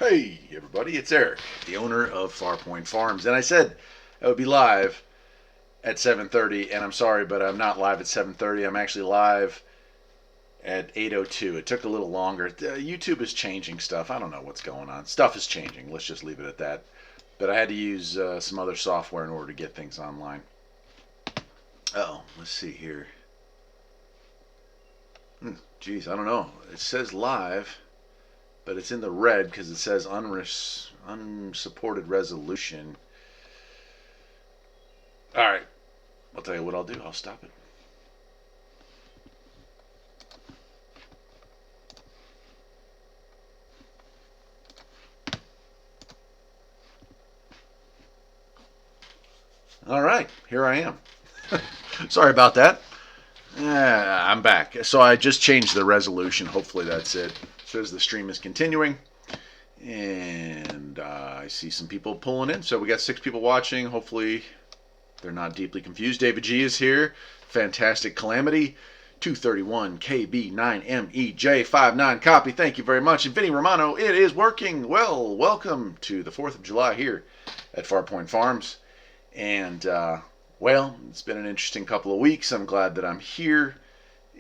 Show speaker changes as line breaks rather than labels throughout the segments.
Hey everybody, it's Eric, the owner of Farpoint Farms, and I said I would be live at 7:30, and I'm sorry, but I'm not live at 7:30. I'm actually live at 8:02. It took a little longer. YouTube is changing stuff. I don't know what's going on. Stuff is changing. Let's just leave it at that. But I had to use some other software in order to get things online. Oh, let's see here. Geez, I don't know. It says live, but it's in the red because it says unsupported resolution. All right, I'll tell you what I'll do. I'll stop it. All right, here I am. Sorry about that. I'm back. So I just changed the resolution. Hopefully that's it. It says the stream is continuing. And I see some people pulling in. So we got 6 people watching. Hopefully they're not deeply confused. David G is here. Fantastic Calamity. 231 KB9MEJ59 copy. Thank you very much. And Vinny Romano, it is working. Well, welcome to the 4th of July here at Farpoint Farms. And, well, it's been an interesting couple of weeks. I'm glad that I'm here.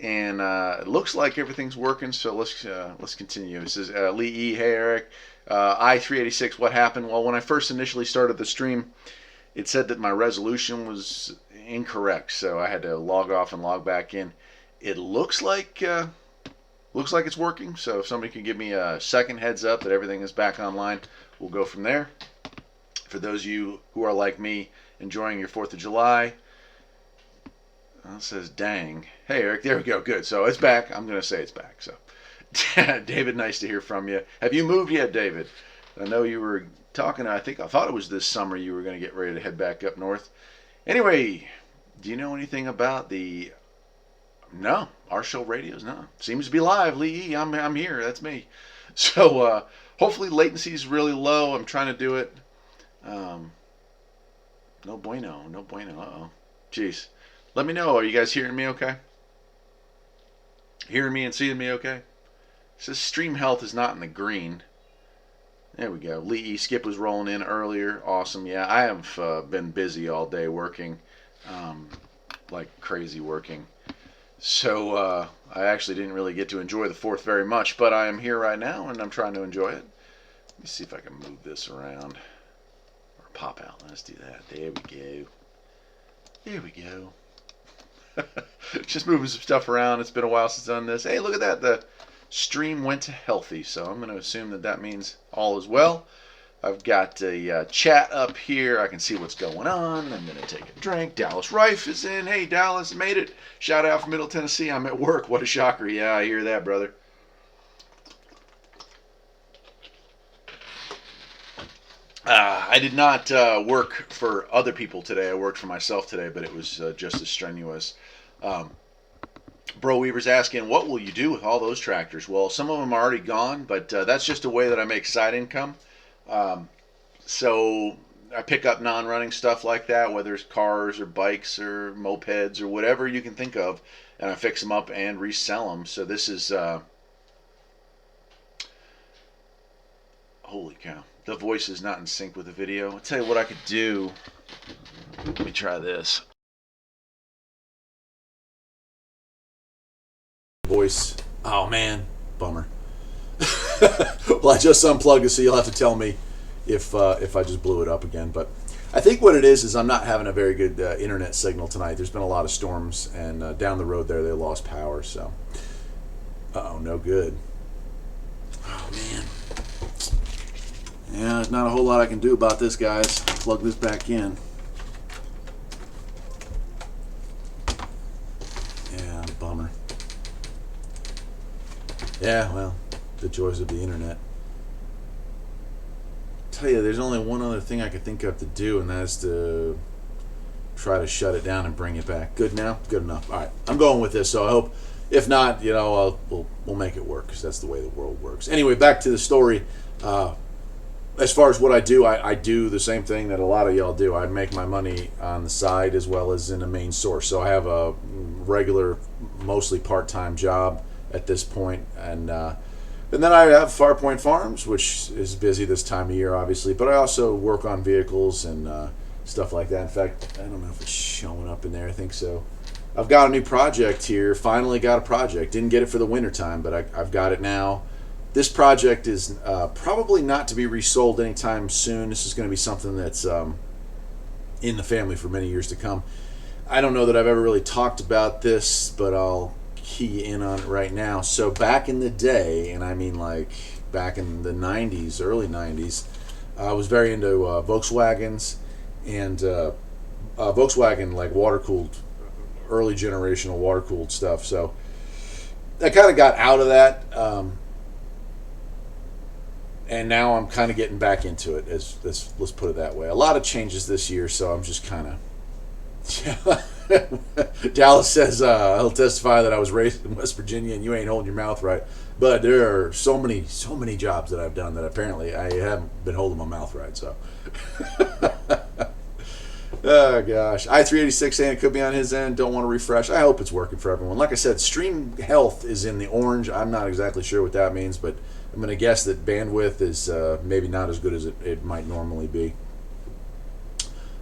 And it looks like everything's working, so let's continue. This is Lee E. Hey, Eric. I-386, what happened? Well, when I first initially started the stream, it said that my resolution was incorrect, so I had to log off and log back in. It looks like it's working, so if somebody can give me a second heads up that everything is back online, we'll go from there. For those of you who are like me, enjoying your 4th of July, it says dang. Hey, Eric, there we go. Good. So it's back. I'm going to say it's back. So, David, nice to hear from you. Have you moved yet, David? I know you were talking. I thought it was this summer you were going to get ready to head back up north. Anyway, do you know anything about the... No, our show radios? No. Seems to be live, Lee. I'm here. That's me. So, hopefully latency is really low. I'm trying to do it. No bueno. No bueno. Uh-oh. Jeez. Let me know. Are you guys hearing me okay? Hearing me and seeing me okay? It says stream health is not in the green. There we go. Lee E. Skip was rolling in earlier. Awesome. Yeah, I have been busy all day working. Like crazy working. So I actually didn't really get to enjoy the 4th very much, but I am here right now and I'm trying to enjoy it. Let me see if I can move this around. Or pop out. Let's do that. There we go. There we go. Just moving some stuff around. It's been a while since I've done this. Hey, look at that. The stream went to healthy, so I'm going to assume that that means all is well. I've got a chat up here. I can see what's going on. I'm going to take a drink. Dallas Rife is in. Hey, Dallas, made it. Shout out from Middle Tennessee. I'm at work. What a shocker. Yeah, I hear that, brother. I did not work for other people today. I worked for myself today, but it was just as strenuous. Bro Weaver's asking, what will you do with all those tractors? Well, some of them are already gone, but that's just a way that I make side income. So I pick up non-running stuff like that, whether it's cars or bikes or mopeds or whatever you can think of, and I fix them up and resell them. So this is... holy cow. The voice is not in sync with the video. I'll tell you what I could do. Let me try this. Voice. Oh, man. Bummer. Well, I just unplugged it, so you'll have to tell me if I just blew it up again. But I think what it is I'm not having a very good internet signal tonight. There's been a lot of storms, and down the road there, they lost power. So, uh-oh, no good. Oh, man. Yeah, there's not a whole lot I can do about this, guys. Plug this back in. Yeah, bummer. Yeah, well, the joys of the internet. Tell you, there's only one other thing I could think of to do, and that's to try to shut it down and bring it back. Good now? Good enough. All right, I'm going with this, so I hope, if not, you know, we'll make it work, because that's the way the world works. Anyway, back to the story. As far as what I do the same thing that a lot of y'all do. I make my money on the side as well as in a main source. So I have a regular, mostly part-time job at this point, and And then I have Farpoint Farms, which is busy this time of year, obviously. But I also work on vehicles and stuff like that. In fact, I don't know if it's showing up in there. I think so. I've got a new project here. Finally got a project. Didn't get it for the winter time, but I've got it now. This project is probably not to be resold anytime soon. This is going to be something that's in the family for many years to come. I don't know that I've ever really talked about this, but I'll key in on it right now. So back in the day, and I mean like back in the 90s, early 90s, I was very into Volkswagens and Volkswagen, like water-cooled, early generational water-cooled stuff. So I kind of got out of that. And now I'm kind of getting back into it. Let's put it that way. A lot of changes this year, so I'm just kind of. Dallas says he'll testify that I was raised in West Virginia and you ain't holding your mouth right. But there are so many jobs that I've done that apparently I haven't been holding my mouth right. So. Oh gosh, I386 saying it could be on his end. Don't want to refresh. I hope it's working for everyone. Like I said, stream health is in the orange. I'm not exactly sure what that means, but I'm going to guess that bandwidth is maybe not as good as it might normally be.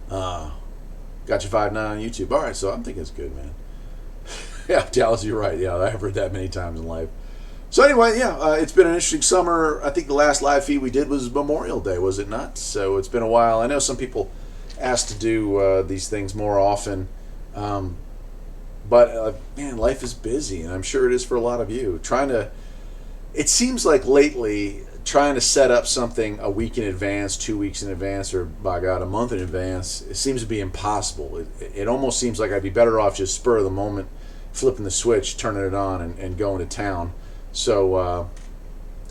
Got you 5.9 on YouTube. All right, so I'm thinking it's good, man. Yeah, Dallas, you're right. Yeah, I've heard that many times in life. So anyway, yeah, it's been an interesting summer. I think the last live feed we did was Memorial Day, was it not? So it's been a while. I know some people asked to do these things more often, but man, life is busy, and I'm sure it is for a lot of you. It seems like lately, trying to set up something a week in advance, 2 weeks in advance, or by God, a month in advance, it seems to be impossible. It almost seems like I'd be better off just spur of the moment, flipping the switch, turning it on, and going to town. So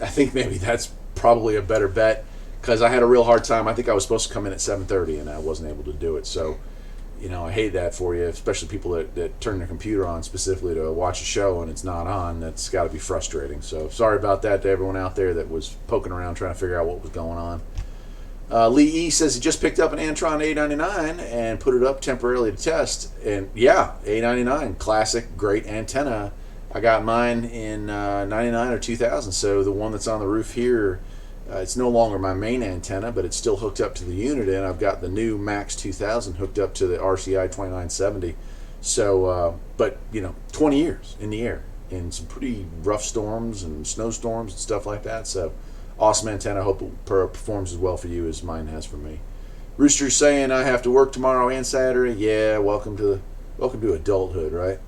I think maybe that's probably a better bet, because I had a real hard time. I think I was supposed to come in at 7:30, and I wasn't able to do it. So, I hate that for you, especially people that turn their computer on specifically to watch a show and it's not on. That's got to be frustrating. So sorry about that to everyone out there that was poking around trying to figure out what was going on. Lee E says he just picked up an Antron A99 and put it up temporarily to test. And yeah, A99, classic, great antenna. I got mine in 99 or 2000, so the one that's on the roof here, it's no longer my main antenna, but it's still hooked up to the unit, and I've got the new Max 2000 hooked up to the RCI 2970. So, but 20 years in the air in some pretty rough storms and snowstorms and stuff like that. So, awesome antenna. Hope it performs as well for you as mine has for me. Rooster's saying I have to work tomorrow and Saturday. Yeah, welcome to adulthood, right?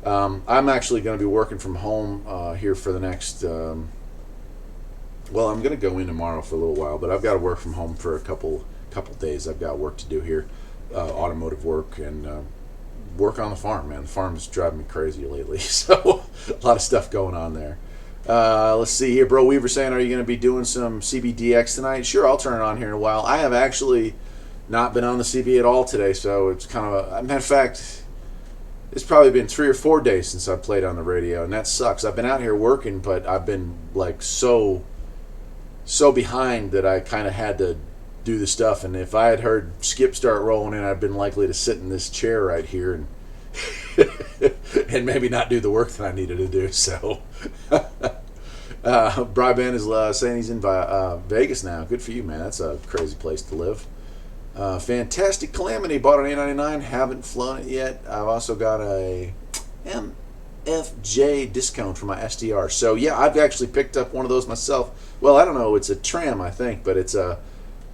I'm actually going to be working from home here for the next. Well, I'm going to go in tomorrow for a little while, but I've got to work from home for a couple days. I've got work to do here, automotive work, and work on the farm, man. The farm is driving me crazy lately, so a lot of stuff going on there. Let's see here. Bro Weaver saying, are you going to be doing some CBDX tonight? Sure, I'll turn it on here in a while. I have actually not been on the CB at all today, so it's kind of a matter of fact, it's probably been 3 or 4 days since I played on the radio, and that sucks. I've been out here working, but I've been like so behind that I kind of had to do the stuff. And if I had heard Skip start rolling in, I'd been likely to sit in this chair right here and and maybe not do the work that I needed to do. So Bryband is saying he's in Vegas now. Good for you, man. That's a crazy place to live. Fantastic Calamity bought an A99. Haven't flown it yet. I've also got a MFJ discount for my SDR. So yeah, I've actually picked up one of those myself. Well, I don't know. It's a tram, I think, but it's like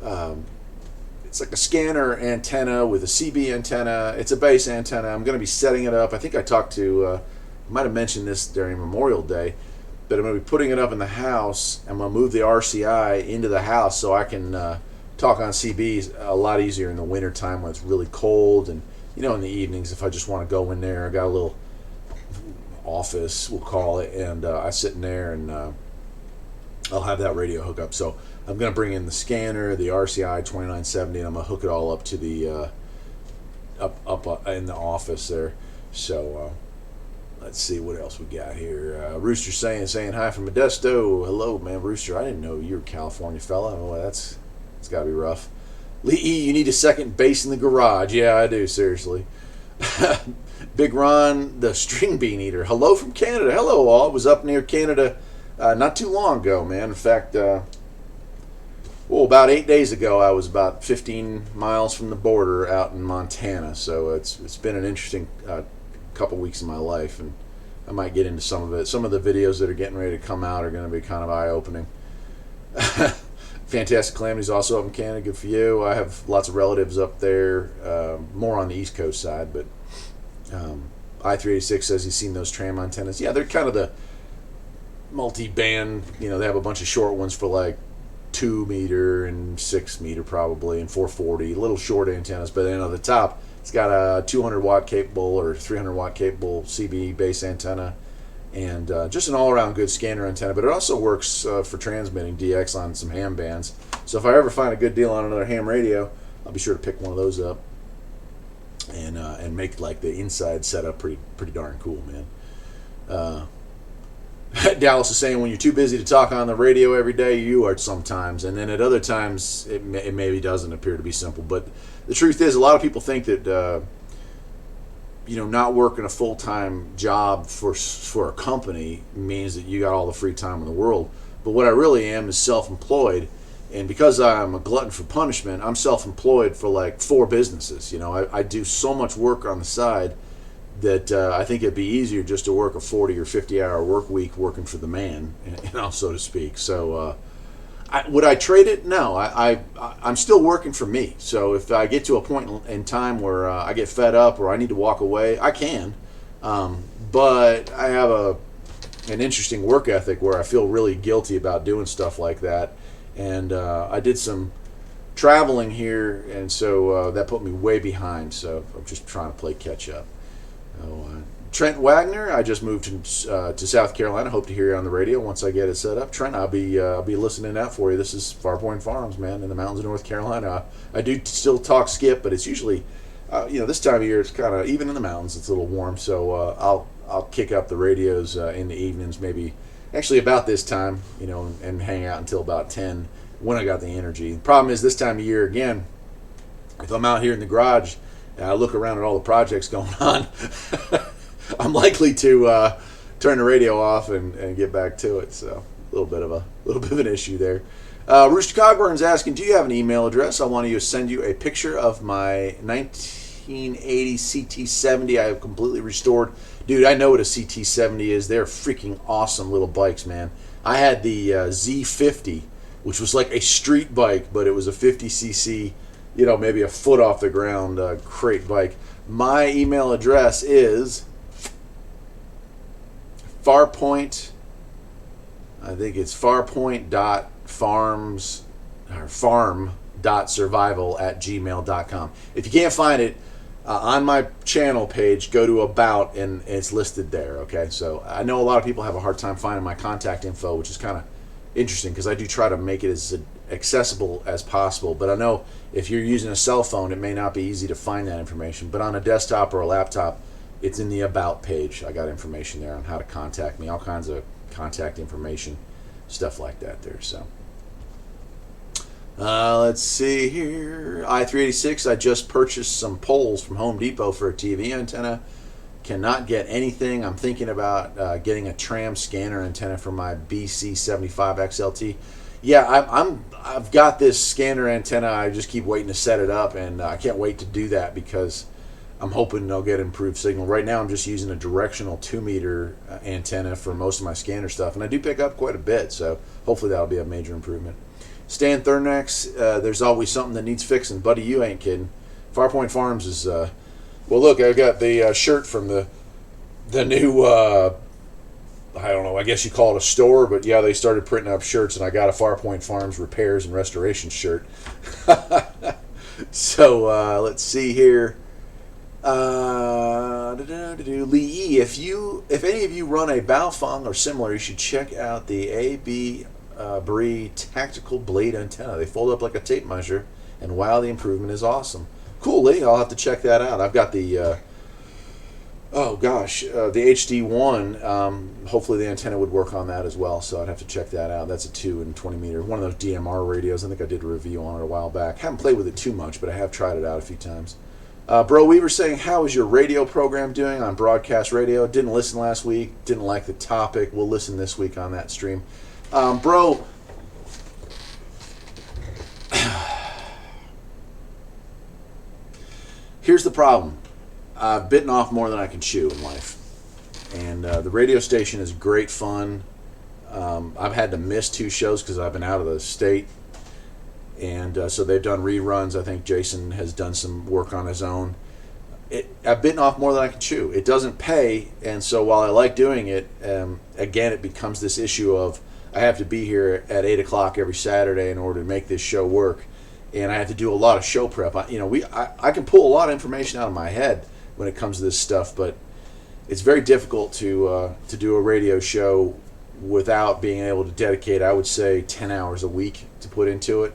a scanner antenna with a CB antenna. It's a base antenna. I'm going to be setting it up. I think I talked to, I might have mentioned this during Memorial Day, but I'm going to be putting it up in the house. I'm going to move the RCI into the house so I can talk on CBs a lot easier in the winter time when it's really cold, and in the evenings if I just want to go in there. I got a little office, we'll call it, and I sit in there and I'll have that radio hook up. So I'm going to bring in the scanner, the RCI 2970, and I'm going to hook it all up to the up in the office there. So let's see what else we got here. Rooster saying hi from Modesto. Hello, man, Rooster. I didn't know you were a California fella. Oh, it's got to be rough. Lee E, you need a second bass in the garage. Yeah, I do, seriously. Big Ron, the string bean eater. Hello from Canada. Hello, all. I was up near Canada Not too long ago, man. In fact, about 8 days ago, I was about 15 miles from the border out in Montana. So it's been an interesting couple weeks of my life, and I might get into some of it. Some of the videos that are getting ready to come out are going to be kind of eye-opening. Fantastic Calamity's also up in Canada. Good for you. I have lots of relatives up there, more on the East Coast side, but I-386 says he's seen those tram antennas. Yeah, they're kind of the multi-band. They have a bunch of short ones for like 2 meter and 6 meter probably, and 440, little short antennas. But then on the top, it's got a 200 watt capable or 300 watt capable CB base antenna, and just an all-around good scanner antenna. But it also works for transmitting DX on some ham bands. So if I ever find a good deal on another ham radio, I'll be sure to pick one of those up and make like the inside setup pretty darn cool, man. Dallas is saying when you're too busy to talk on the radio every day, you are sometimes, and then at other times it maybe doesn't appear to be simple. But the truth is, a lot of people think that not working a full-time job for a company means that you got all the free time in the world. But what I really am is self-employed, and because I'm a glutton for punishment, I'm self-employed for like 4 businesses. I do so much work on the side that I think it'd be easier just to work a 40 or 50 hour work week working for the man, so to speak. So would I trade it? No, I'm still working for me. So if I get to a point in time where I get fed up or I need to walk away, I can. But I have an interesting work ethic where I feel really guilty about doing stuff like that. And I did some traveling here, and so that put me way behind. So I'm just trying to play catch up. Trent Wagner, I just moved to South Carolina. Hope to hear you on the radio once I get it set up. Trent, I'll be listening out for you. This is Farpoint Farms, man, in the mountains of North Carolina. I do still talk skip, but it's usually, this time of year it's kind of, even in the mountains, it's a little warm. So I'll kick up the radios in the evenings, maybe actually about this time, and hang out until about 10 when I got the energy. The problem is this time of year again, if I'm out here in the garage and I look around at all the projects going on, I'm likely to turn the radio off and get back to it. So a little bit of an issue there. Rooster Cogburn's asking, do you have an email address? I want to send you a picture of my 1980 CT70 I have completely restored. Dude, I know what a CT70 is. They're freaking awesome little bikes, man. I had the Z50, which was like a street bike, but it was a 50cc, maybe a foot off the ground crate bike. My email address is Farpoint. I think it's farpoint.farms or farm.survival@gmail.com. If you can't find it on my channel page, go to About, and it's listed there. Okay, so I know a lot of people have a hard time finding my contact info, which is kind of interesting because I do try to make it as accessible as possible. But I know if you're using a cell phone, it may not be easy to find that information. But on a desktop or a laptop, it's in the About page. I got information there on how to contact me, all kinds of contact information, stuff like that there. So let's see here. I-386, I just purchased some poles from Home Depot for a TV antenna. Cannot get anything. I'm thinking about getting a tram scanner antenna for my BC75 XLT. Yeah, I've got this scanner antenna. I just keep waiting to set it up, and I can't wait to do that because I'm hoping I'll get improved signal. Right now I'm just using a directional 2-meter antenna for most of my scanner stuff, and I do pick up quite a bit, so hopefully that'll be a major improvement. Stan Thurnax, there's always something that needs fixing. Buddy, you ain't kidding. Farpoint Farms is, well, look, I got the shirt from the new, I don't know, I guess you call it a store, but yeah, they started printing up shirts, and I got a Farpoint Farms repairs and restoration shirt. So let's see here. Lee, if any of you run a Baofeng or similar, you should check out the AB Brie tactical blade antenna. They fold up like a tape measure, and wow, the improvement is awesome. Cool, Lee. I'll have to check that out. I've got the the HD1. Hopefully the antenna would work on that as well, so I'd have to check that out. That's a 2 and 20 meter, one of those DMR radios. I think I did a review on it a while back. Haven't played with it too much, but I have tried it out a few times. Bro Weaver saying, how is your radio program doing on broadcast radio? Didn't listen last week. Didn't like the topic. We'll listen this week on that stream. Bro, here's the problem. I've bitten off more than I can chew in life. And the radio station is great fun. I've had to miss 2 shows because I've been out of the state. And so they've done reruns. I think Jason has done some work on his own. I've bitten off more than I can chew. It doesn't pay. And so while I like doing it, again, it becomes this issue of I have to be here at 8 o'clock every Saturday in order to make this show work. And I have to do a lot of show prep. I can pull a lot of information out of my head when it comes to this stuff, but it's very difficult to do a radio show without being able to dedicate, I would say, 10 hours a week to put into it.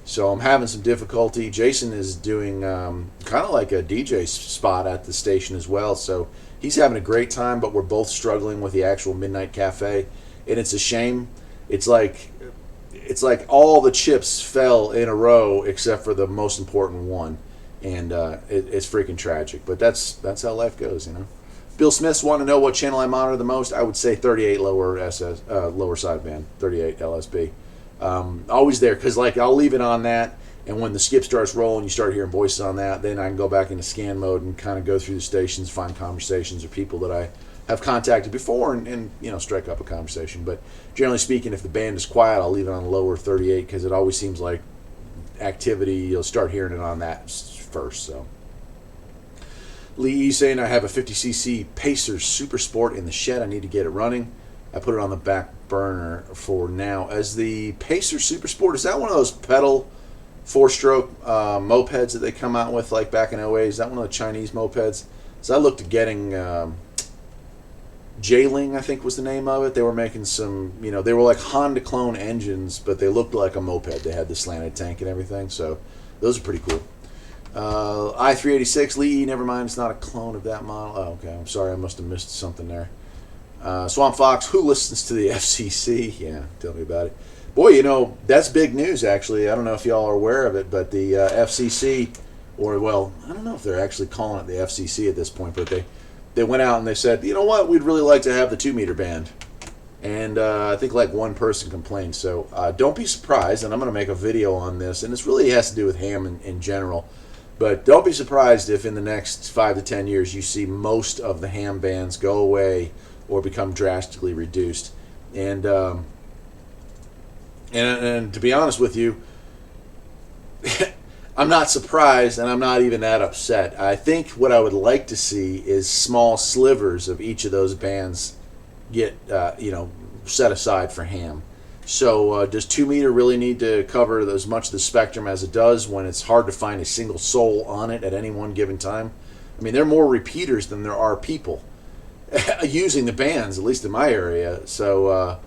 So I'm having some difficulty. Jason is doing kind of like a DJ spot at the station as well. So he's having a great time, but we're both struggling with the actual Midnight Cafe. And it's a shame. It's like all the chips fell in a row except for the most important one. And it's freaking tragic. But that's how life goes, you know. Bill Smith's want to know what channel I monitor the most. I would say 38 lower sideband, 38 LSB. Always there, because like I'll leave it on that, and when the skip starts rolling, you start hearing voices on that, then I can go back into scan mode and kind of go through the stations, find conversations or people that I have contacted before, and strike up a conversation. But generally speaking, if the band is quiet, I'll leave it on lower 38 because it always seems like activity, you'll start hearing it on that first. So Lee E saying, I have a 50cc Pacer Super Sport in the shed. I need to get it running. I put it on the back burner for now. As the Pacer Super Sport, is that one of those pedal 4-stroke mopeds that they come out with like back in 08? Is that one of the Chinese mopeds? So I looked at getting J-Ling, I think was the name of it. They were making some, they were like Honda clone engines, but they looked like a moped. They had the slanted tank and everything, so those are pretty cool. I-386, Lee, never mind, it's not a clone of that model. Oh, okay, I'm sorry, I must have missed something there. Swamp Fox, who listens to the FCC? Yeah, tell me about it. Boy, that's big news, actually. I don't know if y'all are aware of it, but the FCC, or, well, I don't know if they're actually calling it the FCC at this point, but they went out and they said, you know what, we'd really like to have the 2-meter band. And I think like one person complained. So don't be surprised, and I'm going to make a video on this, and this really has to do with ham in general. But don't be surprised if in the next 5 to 10 years you see most of the ham bands go away or become drastically reduced. And to be honest with you, I'm not surprised, and I'm not even that upset. I think what I would like to see is small slivers of each of those bands get set aside for ham. So does 2-meter really need to cover as much of the spectrum as it does when it's hard to find a single soul on it at any one given time? I mean, there are more repeaters than there are people using the bands, at least in my area. So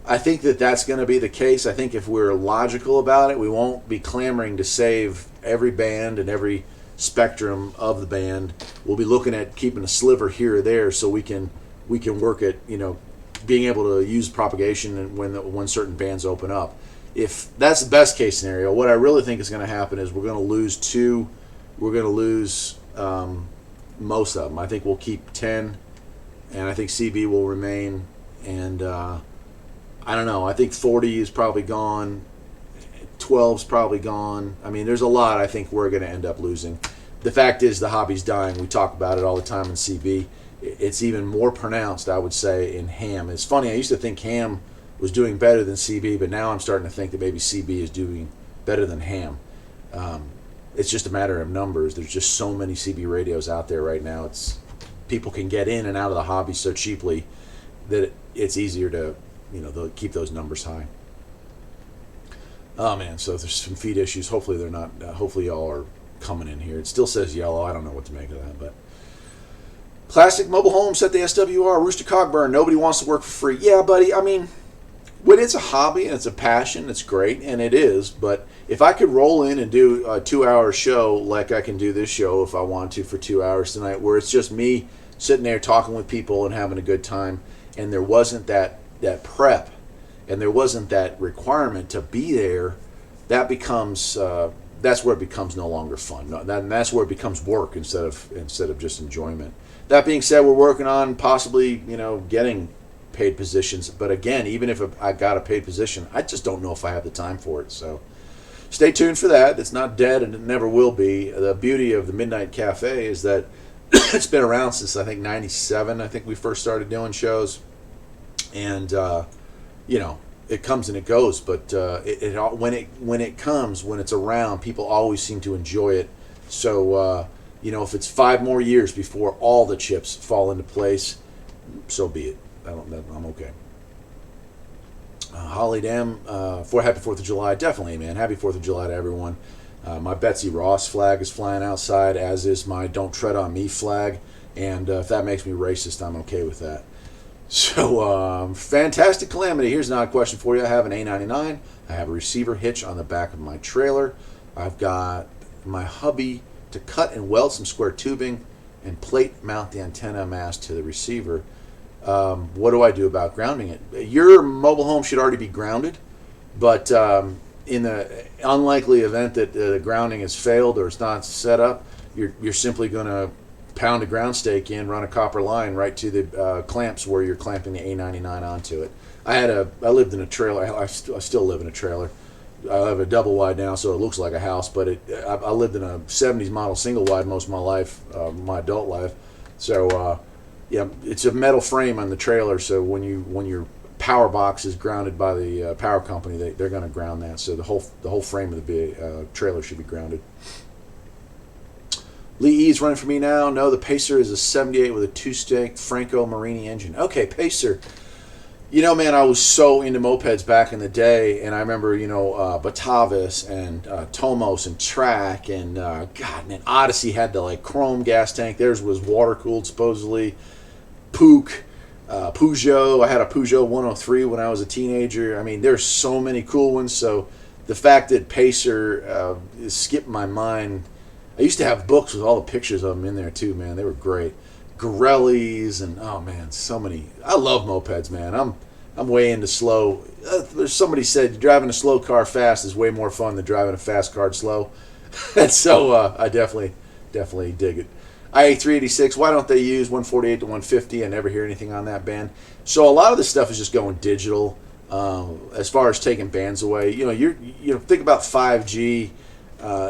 I think that's going to be the case. I think if we're logical about it, we won't be clamoring to save every band and every spectrum of the band. We'll be looking at keeping a sliver here or there so we can work at being able to use propagation when certain bands open up. If that's the best case scenario, what I really think is going to happen is we're going to lose 2. We're going to lose most of them. I think we'll keep 10, and I think CB will remain. And I don't know. I think 40 is probably gone. 12's probably gone. I mean, there's a lot I think we're going to end up losing. The fact is the hobby's dying. We talk about it all the time in CB. It's even more pronounced, I would say, in ham. It's funny, I used to think ham was doing better than CB, but now I'm starting to think that maybe CB is doing better than ham. It's just a matter of numbers. There's just so many CB radios out there right now. People can get in and out of the hobby so cheaply that it's easier to they'll keep those numbers high. Oh man, so there's some feed issues. Hopefully they're not. Hopefully y'all are coming in here. It still says yellow. I don't know what to make of that, but. Classic Mobile Home set the SWR, Rooster Cogburn. Nobody wants to work for free. Yeah, buddy, I mean, when it's a hobby and it's a passion, it's great, and it is. But if I could roll in and do a 2-hour show like I can do this show if I want to for 2 hours tonight, where it's just me sitting there talking with people and having a good time, and there wasn't that prep, and there wasn't that requirement to be there, that becomes
that's where it becomes no longer fun. No, that's where it becomes work instead of just enjoyment. That being said, we're working on possibly getting paid positions. But again, even if I got a paid position, I just don't know if I have the time for it. So stay tuned for that. It's not dead and it never will be. The beauty of the Midnight Cafe is that it's been around since I think '97. I think we first started doing shows, and it comes and it goes. But when it comes, when it's around, people always seem to enjoy it. So if it's 5 more years before all the chips fall into place, so be it. I'm okay. Holly Dam, happy 4th of July. Definitely, man. Happy 4th of July to everyone. My Betsy Ross flag is flying outside, as is my Don't Tread on Me flag. And if that makes me racist, I'm okay with that. So, fantastic calamity. Here's an odd question for you. I have an A99. I have a receiver hitch on the back of my trailer. I've got my hubby to cut and weld some square tubing and plate mount the antenna mast to the receiver. What do I do about grounding it? Your mobile home should already be grounded, but in the unlikely event that the grounding has failed or it's not set up, you're simply going to pound a ground stake in, run a copper line right to the clamps where you're clamping the A99 onto it. I lived in a trailer. I still live in a trailer. I have a double wide now, so it looks like a house. But I lived in a '70s model single wide most of my life, my adult life. So it's a metal frame on the trailer. So when your power box is grounded by the power company, they're going to ground that. So the whole frame of the trailer should be grounded. Lee E's running for me now. No, the Pacer is a '78 with a 2-stroke Franco Marini engine. Okay, Pacer. Man, I was so into mopeds back in the day, and I remember, Batavis and Tomos and Track, and man, Odyssey had the chrome gas tank. Theirs was water cooled supposedly. Peugeot. I had a Peugeot 103 when I was a teenager. I mean, there's so many cool ones. So the fact that Pacer skipped my mind. I used to have books with all the pictures of them in there too, man. They were great. Gorellis and oh man, so many. I love mopeds, man. I'm way into slow. Somebody said driving a slow car fast is way more fun than driving a fast car slow, and so I definitely dig it. IA386. Why don't they use 148 to 150? I never hear anything on that band. So a lot of this stuff is just going digital. As far as taking bands away, think about 5G.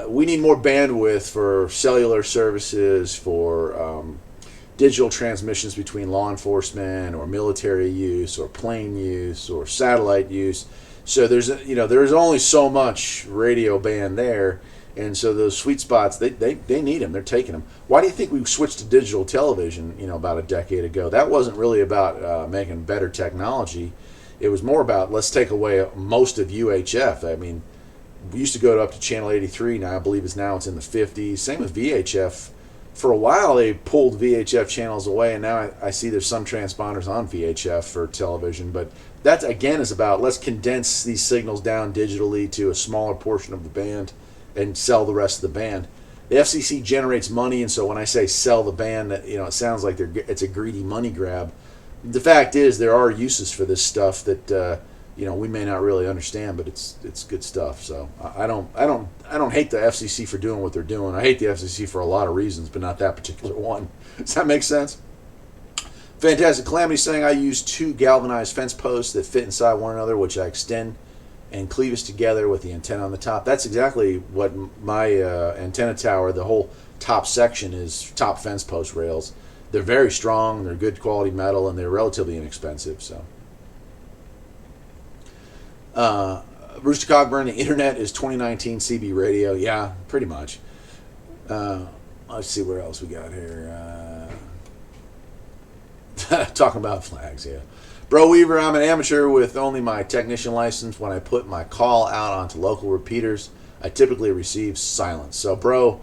We need more bandwidth for cellular services, for digital transmissions between law enforcement or military use or plane use or satellite use. So there's only so much radio band there, and so those sweet spots they need them. They're taking them. Why do you think we switched to digital television? About a decade ago. That wasn't really about making better technology. It was more about let's take away most of UHF. I mean, we used to go up to channel 83. Now I believe it's in the 50s. Same with VHF. For a while, they pulled VHF channels away, and now I see there's some transponders on VHF for television. But that, again, is about let's condense these signals down digitally to a smaller portion of the band and sell the rest of the band. The FCC generates money, and so when I say sell the band, it sounds like it's a greedy money grab. The fact is there are uses for this stuff that we may not really understand, but it's good stuff. So I don't hate the FCC for doing what they're doing. I hate the FCC for a lot of reasons, but not that particular one. Does that make sense? Fantastic Calamity saying I use 2 galvanized fence posts that fit inside one another, which I extend and cleavage together with the antenna on the top. That's exactly what my antenna tower, the whole top section is top fence post rails. They're very strong, they're good quality metal, and they're relatively inexpensive. So. Rooster Cogburn, the internet is 2019 CB radio. Yeah, pretty much. Let's see where else we got here. Talking about flags, yeah. Bro Weaver, I'm an amateur with only my technician license. When I put my call out onto local repeaters, I typically receive silence. So, bro,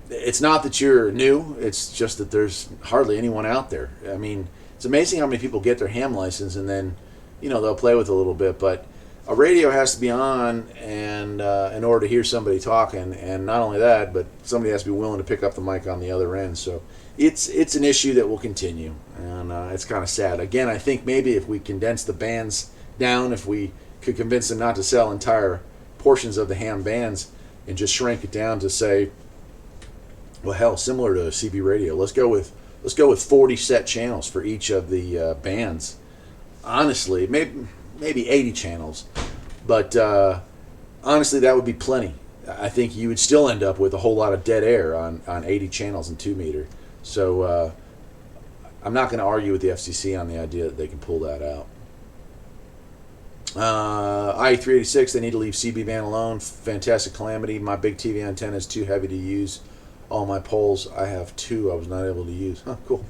it's not that you're new. It's just that there's hardly anyone out there. I mean, it's amazing how many people get their ham license and then they'll play with it a little bit, but a radio has to be on and in order to hear somebody talking, and not only that, but somebody has to be willing to pick up the mic on the other end. So it's an issue that will continue, and it's kind of sad. Again, I think maybe if we condense the bands down, if we could convince them not to sell entire portions of the ham bands, and just shrank it down to say, well, hell, similar to CB radio. Let's go with 40 set channels for each of the bands. Honestly, maybe 80 channels, but honestly, that would be plenty. I think you would still end up with a whole lot of dead air on 80 channels and 2 meter. So I'm not going to argue with the FCC on the idea that they can pull that out. IE386, they need to leave CB band alone. Fantastic Calamity. My big TV antenna is too heavy to use. All my poles, I have 2 I was not able to use. Huh, cool.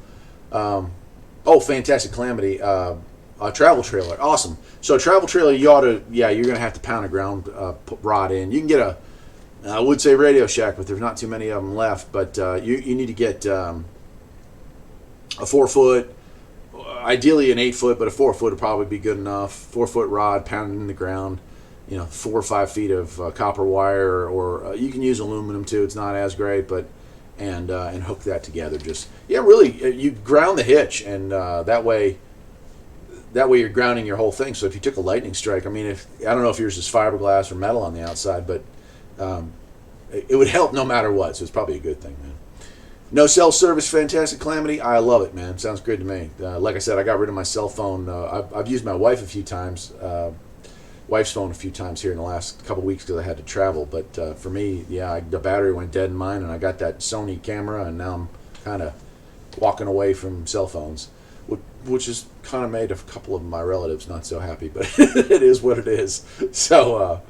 Fantastic Calamity. A travel trailer. Awesome. So a travel trailer, you're going to have to pound a ground rod in. You can get I would say Radio Shack, but there's not too many of them left. But you need to get a 4-foot, ideally an 8-foot, but a 4-foot would probably be good enough. 4-foot rod pounded in the ground. 4 or 5 feet of copper wire, or you can use aluminum too. It's not as great, but and hook that together. Really, you ground the hitch, and that way you're grounding your whole thing. So if you took a lightning strike, I don't know if yours is fiberglass or metal on the outside, but it would help no matter what. So it's probably a good thing, man. No cell service, Fantastic Calamity. I love it, man. Sounds good to me. Like I said, I got rid of my cell phone. I've used my wife a few times. Wife's phone a few times here in the last couple weeks because I had to travel. But for me, the battery went dead in mine, and I got that Sony camera, and now I'm kind of walking away from cell phones, which has kind of made a couple of my relatives not so happy. But it is what it is. So,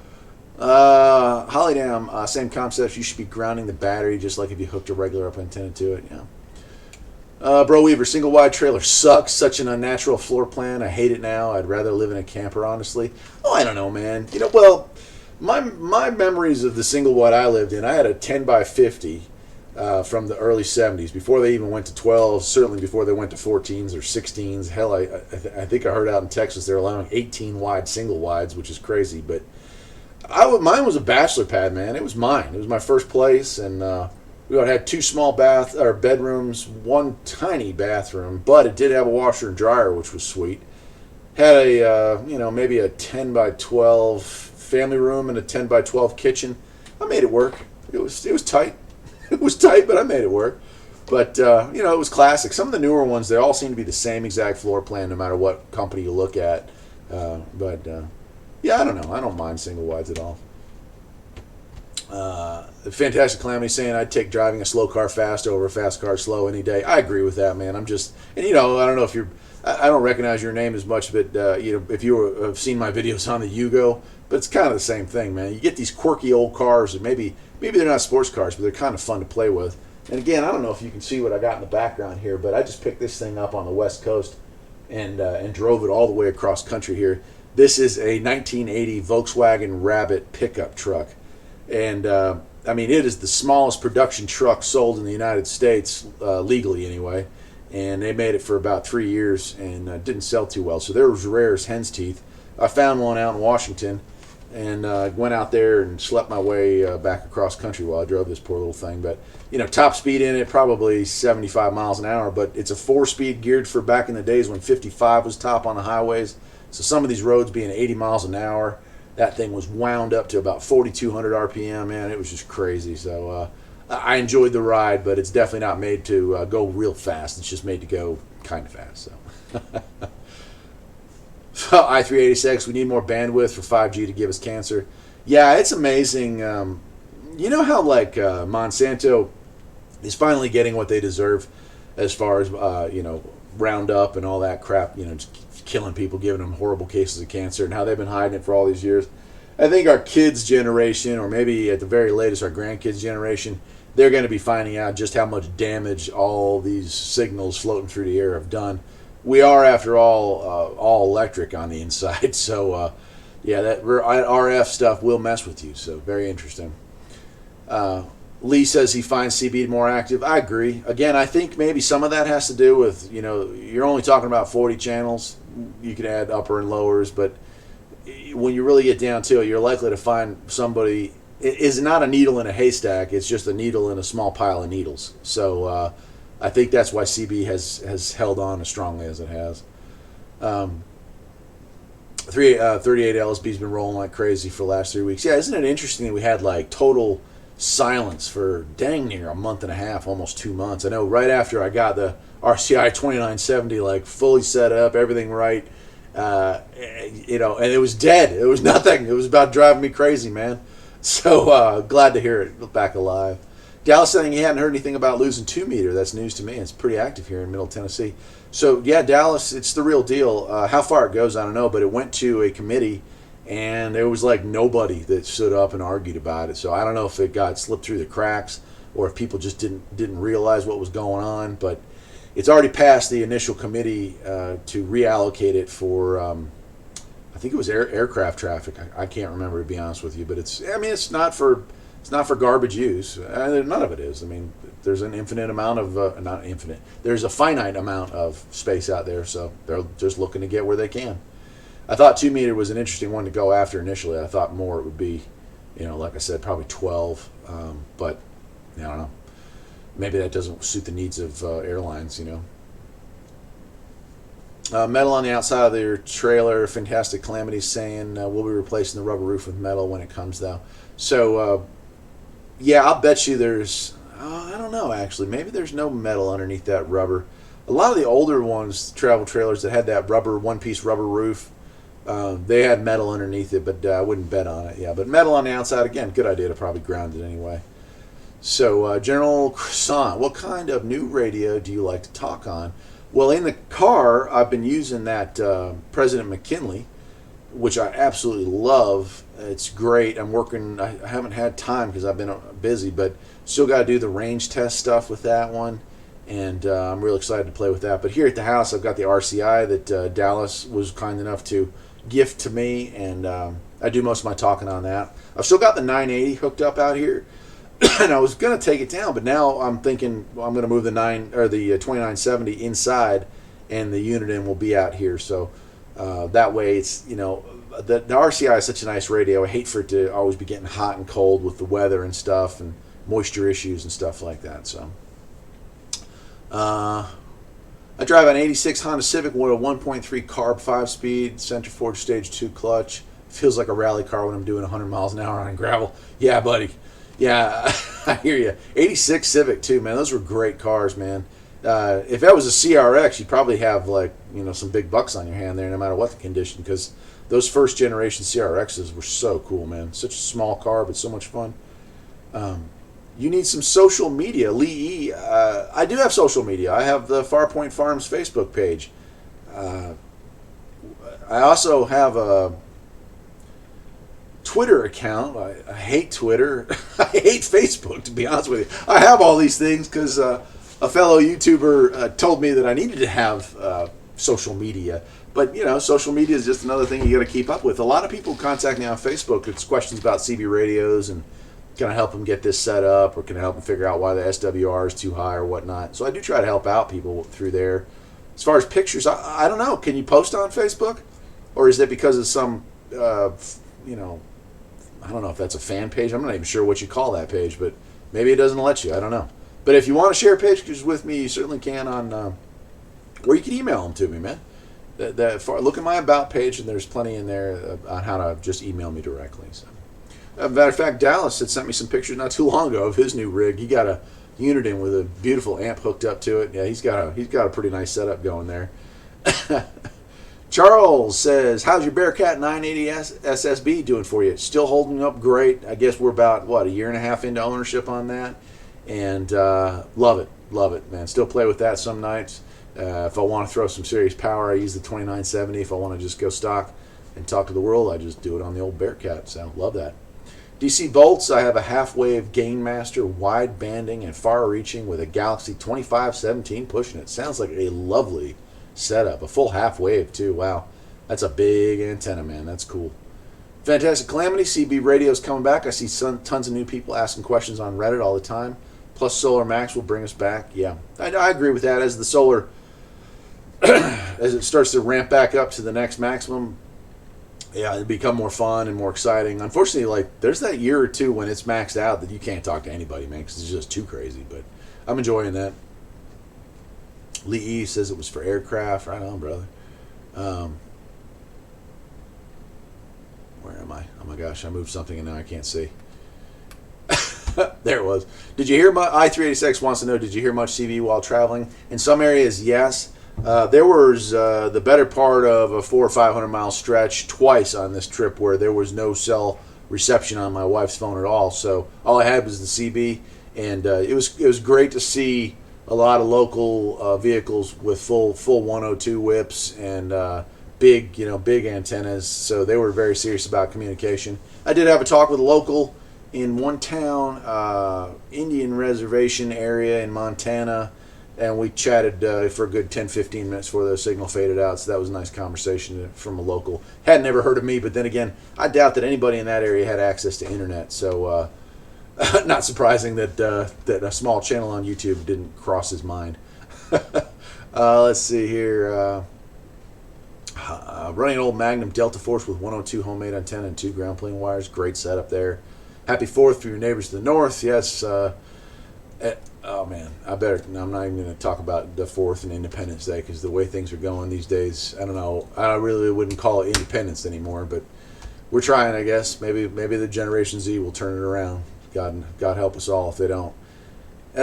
Hollydam, same concept. You should be grounding the battery just like if you hooked a regular up antenna to it. Bro Weaver, single wide trailer sucks. Such an unnatural floor plan. I hate it now. I'd rather live in a camper, honestly. I don't know, man. My memories of the single wide I lived in, I had a 10 by 50 from the early 70s, before they even went to 12s, certainly before they went to 14s or 16s. Hell, I think I heard out in Texas they're allowing 18 wide single wides, which is crazy. But mine was a bachelor pad, man. It was mine. It was my first place, and we had 2 small bedrooms, 1 tiny bathroom, but it did have a washer and dryer, which was sweet. Had a maybe a 10 by 12 family room and a 10 by 12 kitchen. I made it work. It was tight. It was tight, but I made it work. But it was classic. Some of the newer ones, they all seem to be the same exact floor plan, no matter what company you look at. I don't know. I don't mind single wides at all. Fantastic Calamity saying I'd take driving a slow car fast over a fast car slow any day. I agree with that, man. I don't know if I don't recognize your name as much, but if you have seen my videos on the Yugo, but it's kind of the same thing, man. You get these quirky old cars, and maybe they're not sports cars, but they're kind of fun to play with. And again, I don't know if you can see what I got in the background here, but I just picked this thing up on the West Coast and drove it all the way across country here. This is a 1980 Volkswagen Rabbit pickup truck. And it is the smallest production truck sold in the United States, legally anyway. And they made it for about 3 years and didn't sell too well. So they were as rare as hen's teeth. I found one out in Washington and went out there and slept my way back across country while I drove this poor little thing. But top speed in it, probably 75 miles an hour. But it's a 4-speed geared for back in the days when 55 was top on the highways. So some of these roads being 80 miles an hour, that thing was wound up to about 4,200 RPM, man. It was just crazy. So I enjoyed the ride, but it's definitely not made to go real fast. It's just made to go kind of fast. So, I-386, we need more bandwidth for 5G to give us cancer. Yeah, it's amazing. You know how Monsanto is finally getting what they deserve as far as Roundup and all that crap, just killing people, giving them horrible cases of cancer, and how they've been hiding it for all these years. I think our kids' generation, or maybe at the very latest our grandkids' generation, they're going to be finding out just how much damage all these signals floating through the air have done. We are, after all electric on the inside, so that RF stuff will mess with you. So very interesting. Lee says he finds CB more active. I agree. Again, I think maybe some of that has to do with, you're only talking about 40 channels. You can add upper and lowers, but when you really get down to it, you're likely to find somebody. It is not a needle in a haystack. It's just a needle in a small pile of needles. So I think that's why CB has held on as strongly as it has. 38 LSB's been rolling like crazy for the last 3 weeks. Yeah, isn't it interesting that we had like total silence for dang near a month and a half, almost 2 months? I know right after I got the RCI 2970 like fully set up, everything right, and it was dead. It was nothing. It was about driving me crazy, man. So glad to hear it back alive. Dallas saying he hadn't heard anything about losing 2 meter. That's news to me. It's pretty active here in Middle Tennessee. So yeah, Dallas, it's the real deal. How far it goes, I don't know, but it went to a committee, and there was like nobody that stood up and argued about it. So I don't know if it got slipped through the cracks or if people just didn't realize what was going on. But it's already passed the initial committee to reallocate it for. I think it was aircraft traffic. I can't remember, to be honest with you, but it's not for garbage use. None of it is. I mean, there's an infinite amount of not infinite. There's a finite amount of space out there, so they're just looking to get where they can. I thought 2 meter was an interesting one to go after initially. I thought more it would be, like I said, probably 12. But I don't know. Maybe that doesn't suit the needs of airlines. Metal on the outside of their trailer. Fantastic Calamity saying we'll be replacing the rubber roof with metal when it comes, though. So, yeah, I'll bet you there's... I don't know, actually. Maybe there's no metal underneath that rubber. A lot of the older ones, travel trailers that had that one-piece rubber roof, they had metal underneath it, but I wouldn't bet on it. Yeah, but metal on the outside, again, good idea to probably ground it anyway. So, General Croissant, what kind of new radio do you like to talk on? Well, in the car, I've been using that President McKinley, which I absolutely love. It's great. I'm working. I haven't had time because I've been busy, but still got to do the range test stuff with that one, and I'm really excited to play with that. But here at the house, I've got the RCI that Dallas was kind enough to gift to me, and I do most of my talking on that. I've still got the 980 hooked up out here, and I was going to take it down, but now I'm thinking I'm going to move the 2970 inside, and the unit in will be out here. So that way, it's the RCI is such a nice radio. I hate for it to always be getting hot and cold with the weather and stuff, and moisture issues and stuff like that. So I drive an '86 Honda Civic with a 1.3 carb 5-speed center forge stage 2 clutch. Feels like a rally car when I'm doing 100 miles an hour on gravel. Yeah, buddy. Yeah, I hear you. '86 Civic too, man. Those were great cars, man. If that was a CRX, you'd probably have some big bucks on your hand there, no matter what the condition, because those first generation CRXs were so cool, man. Such a small car, but so much fun. You need some social media, Lee E. I do have social media. I have the Farpoint Farms Facebook page. I also have a Twitter account. I hate Twitter. I hate Facebook, to be honest with you. I have all these things because a fellow YouTuber told me that I needed to have social media. But, social media is just another thing you got to keep up with. A lot of people contact me on Facebook. It's questions about CB radios and can I help them get this set up, or can I help them figure out why the SWR is too high or whatnot. So I do try to help out people through there. As far as pictures, I don't know. Can you post on Facebook? Or is it because of some, I don't know if that's a fan page. I'm not even sure what you call that page, but maybe it doesn't let you. I don't know. But if you want to share pictures with me, you certainly can on, or you can email them to me, man. Look at my About page, and there's plenty in there on how to just email me directly. So, matter of fact, Dallas had sent me some pictures not too long ago of his new rig. He got a unit in with a beautiful amp hooked up to it. Yeah, he's got a pretty nice setup going there. Charles says, how's your Bearcat 980 SSB doing for you? Still holding up great. I guess we're about, a year and a half into ownership on that. And love it, man. Still play with that some nights. If I want to throw some serious power, I use the 2970. If I want to just go stock and talk to the world, I just do it on the old Bearcat. So love that. DC Volts, I have a half-wave Gainmaster, wide banding and far-reaching with a Galaxy 2517 pushing it. Sounds like a lovely setup. A full half-wave, too. Wow. That's a big antenna, man. That's cool. Fantastic Calamity, CB radio's coming back. I see tons of new people asking questions on Reddit all the time. Plus Solar Max will bring us back. Yeah, I agree with that. As the solar, as it starts to ramp back up to the next maximum, yeah, it'll become more fun and more exciting. Unfortunately, there's that year or two when it's maxed out that you can't talk to anybody, man, because it's just too crazy. But I'm enjoying that. Lee E says it was for aircraft. Right on, brother. Oh my gosh, I moved something and now I can't see. There it was. Did you hear much? I386 wants to know, did you hear much CV while traveling? In some areas, yes. There was the better part of a 400 or 500 mile stretch twice on this trip where there was no cell reception on my wife's phone at all. So all I had was the CB, and it was great to see a lot of local vehicles with full 102 whips and big antennas. So they were very serious about communication. I did have a talk with a local in one town, Indian reservation area in Montana, and we chatted for a good 10-15 minutes before the signal faded out. So that was a nice conversation from a local. Had never heard of me, but then again, I doubt that anybody in that area had access to internet. So not surprising that a small channel on YouTube didn't cross his mind. Let's see here. Running an old Magnum Delta Force with 102 homemade antenna and 2 ground plane wires. Great setup there. Happy 4th for your neighbors to the north. Yes. Oh man, I'm not even going to talk about the 4th and Independence Day because the way things are going these days, I don't know. I really wouldn't call it independence anymore, but we're trying, I guess. Maybe the Generation Z will turn it around. God help us all if they don't.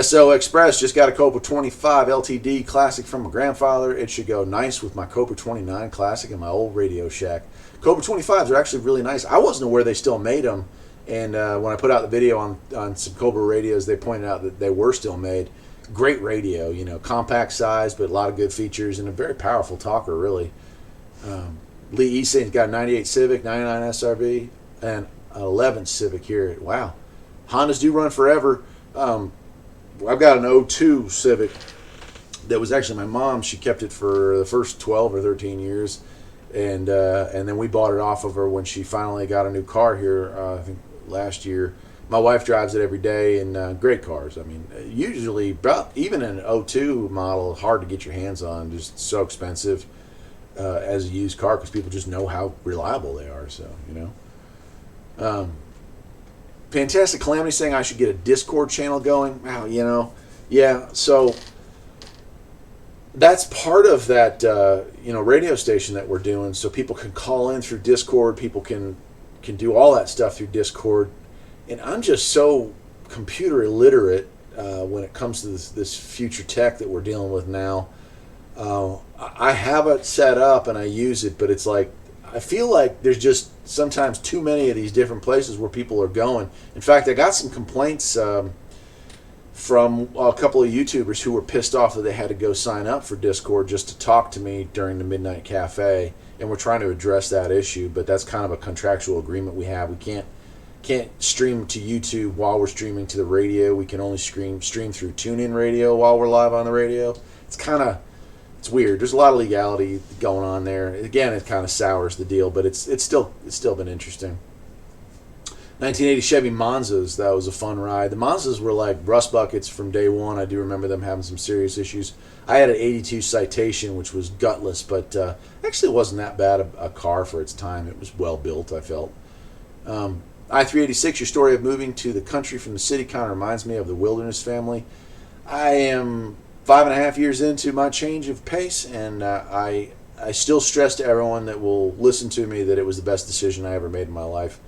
SO Express just got a Cobra 25 LTD Classic from my grandfather. It should go nice with my Cobra 29 Classic and my old Radio Shack. Cobra 25s are actually really nice. I wasn't aware they still made them. And when I put out the video on some Cobra radios, they pointed out that they were still made. Great radio, compact size, but a lot of good features and a very powerful talker, really. Lee Eastein's got a 98 Civic, 99 SRV, and an 11 Civic here. Wow. Hondas do run forever. I've got an 02 Civic that was actually my mom. She kept it for the first 12 or 13 years. And then we bought it off of her when she finally got a new car here, I think last year. My wife drives it every day, and great cars. I mean, usually, even an 02 model, hard to get your hands on, just so expensive as a used car because people just know how reliable they are. So, Fantastic Calamity saying I should get a Discord channel going. Wow, yeah. So that's part of that, radio station that we're doing. So people can call in through Discord. People can do all that stuff through Discord. And I'm just so computer illiterate when it comes to this future tech that we're dealing with now. I have it set up and I use it, but it's like I feel like there's just sometimes too many of these different places where people are going. In fact, I got some complaints from a couple of YouTubers who were pissed off that they had to go sign up for Discord just to talk to me during the Midnight Cafe, and we're trying to address that issue, but that's kind of a contractual agreement we have. We can't stream to YouTube while we're streaming to the radio. We can only stream through TuneIn Radio while we're live on the radio. It's weird. There's a lot of legality going on there. Again, it kind of sours the deal, but it's still been interesting. 1980 Chevy Monzas, that was a fun ride. The Monzas were like rust buckets from day one. I do remember them having some serious issues. I had an 82 Citation, which was gutless, but actually wasn't that bad a car for its time. It was well built, I felt. I-386, your story of moving to the country from the city kind of reminds me of the Wilderness family. I am 5.5 years into my change of pace, and I still stress to everyone that will listen to me that it was the best decision I ever made in my life.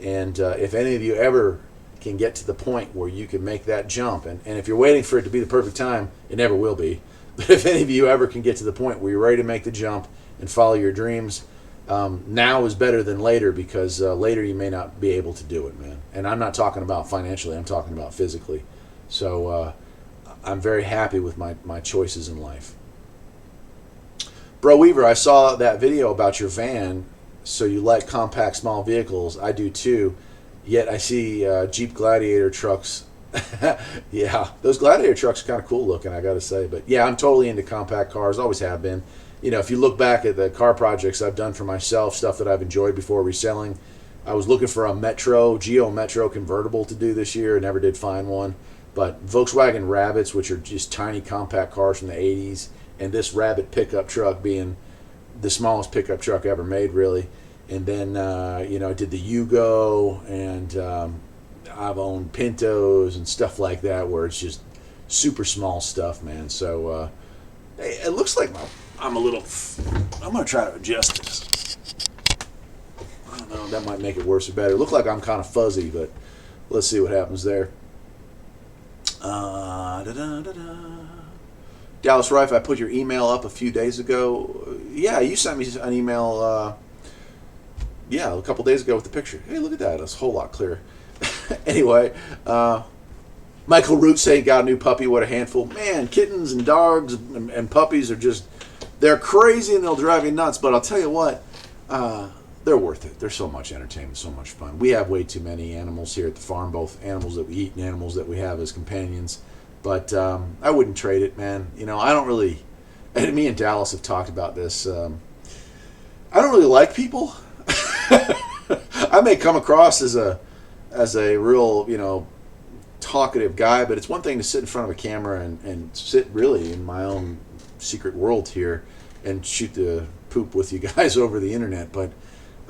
And if any of you ever can get to the point where you can make that jump, and if you're waiting for it to be the perfect time, it never will be. But if any of you ever can get to the point where you're ready to make the jump and follow your dreams, now is better than later, because later you may not be able to do it, man. And I'm not talking about financially, I'm talking about physically. So I'm very happy with my choices in life. Bro Weaver, I saw that video about your van. So you like compact small vehicles. I do too. Yet I see Jeep Gladiator trucks. Yeah, those Gladiator trucks are kind of cool looking, I got to say. But yeah, I'm totally into compact cars. Always have been. If you look back at the car projects I've done for myself, stuff that I've enjoyed before reselling, I was looking for a Geo Metro convertible to do this year. Never did find one. But Volkswagen Rabbits, which are just tiny compact cars from the 80s, and this Rabbit pickup truck being the smallest pickup truck ever made, really. And then, I did the Yugo, and I've owned Pintos and stuff like that, where it's just super small stuff, man. So it looks like I'm going to try to adjust this. I don't know. that might make it worse or better. It looked like I'm kind of fuzzy, but let's see what happens there. Dallas Rife, I put your email up a few days ago. Yeah, you sent me an email, a couple days ago with the picture. Hey, look at that. That's a whole lot clearer. Anyway, Michael Root saying got a new puppy. What a handful. Man, kittens and dogs and puppies are just, they're crazy and they'll drive you nuts. But I'll tell you what, they're worth it. They're so much entertainment, so much fun. We have way too many animals here at the farm, both animals that we eat and animals that we have as companions. But I wouldn't trade it, man. You know, I don't really, and me and Dallas have talked about this. I don't really like people. I may come across as a real, talkative guy, but it's one thing to sit in front of a camera and sit really in my own secret world here and shoot the poop with you guys over the internet. But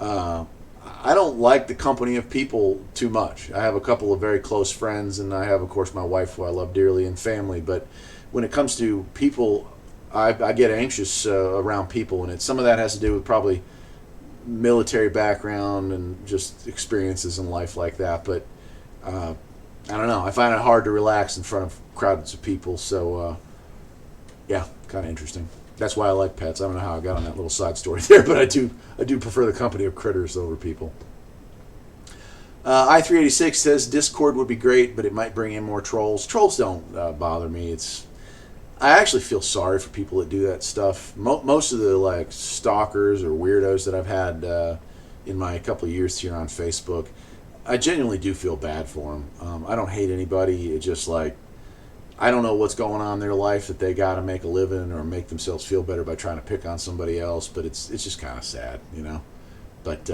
I don't like the company of people too much. I have a couple of very close friends, and I have, of course, my wife, who I love dearly, and family. But when it comes to people, I get anxious around people, and some of that has to do with probably military background and just experiences in life like that. But I don't know. I find it hard to relax in front of crowds of people. So, yeah, kind of interesting. That's why I like pets. I don't know how I got on that little side story there, but I do prefer the company of critters over people. I386 says Discord would be great, but it might bring in more trolls. Trolls don't bother me. I actually feel sorry for people that do that stuff. Most of the stalkers or weirdos that I've had in my couple of years here on Facebook, I genuinely do feel bad for them. I don't hate anybody. It's just I don't know what's going on in their life that they got to make a living or make themselves feel better by trying to pick on somebody else. But it's just kind of sad, But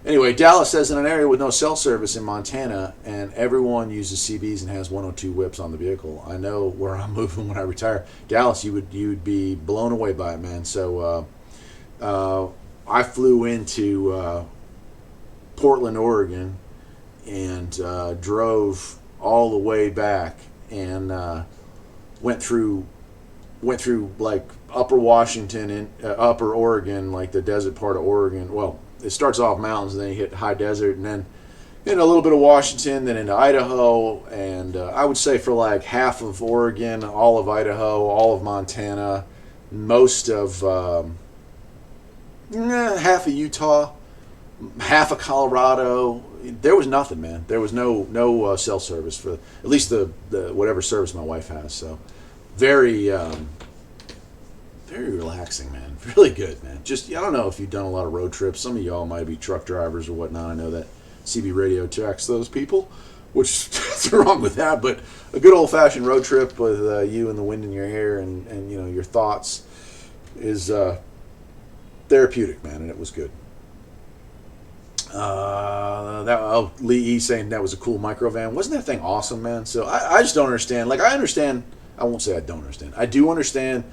anyway, Dallas says in an area with no cell service in Montana and everyone uses CBs and has 102 whips on the vehicle. I know where I'm moving when I retire. Dallas, you would be blown away by it, man. So I flew into Portland, Oregon, and drove all the way back. And went through upper Washington and upper Oregon, the desert part of Oregon. Well, it starts off mountains and then you hit high desert, and then a little bit of Washington, then into Idaho, and I would say for half of Oregon, all of Idaho, all of Montana, most of half of Utah, half of Colorado. There was nothing, man. There was no cell service for at least the whatever service my wife has. So very very relaxing, man. Really good, man. Just I don't know if you've done a lot of road trips. Some of y'all might be truck drivers or whatnot. I know that CB radio tracks those people, which is wrong with that. But a good old fashioned road trip with you and the wind in your hair and your thoughts is therapeutic, man, and it was good. Lee E saying that was a cool microvan. Wasn't that thing awesome, man? So I just don't understand. I understand. I won't say I don't understand. I do understand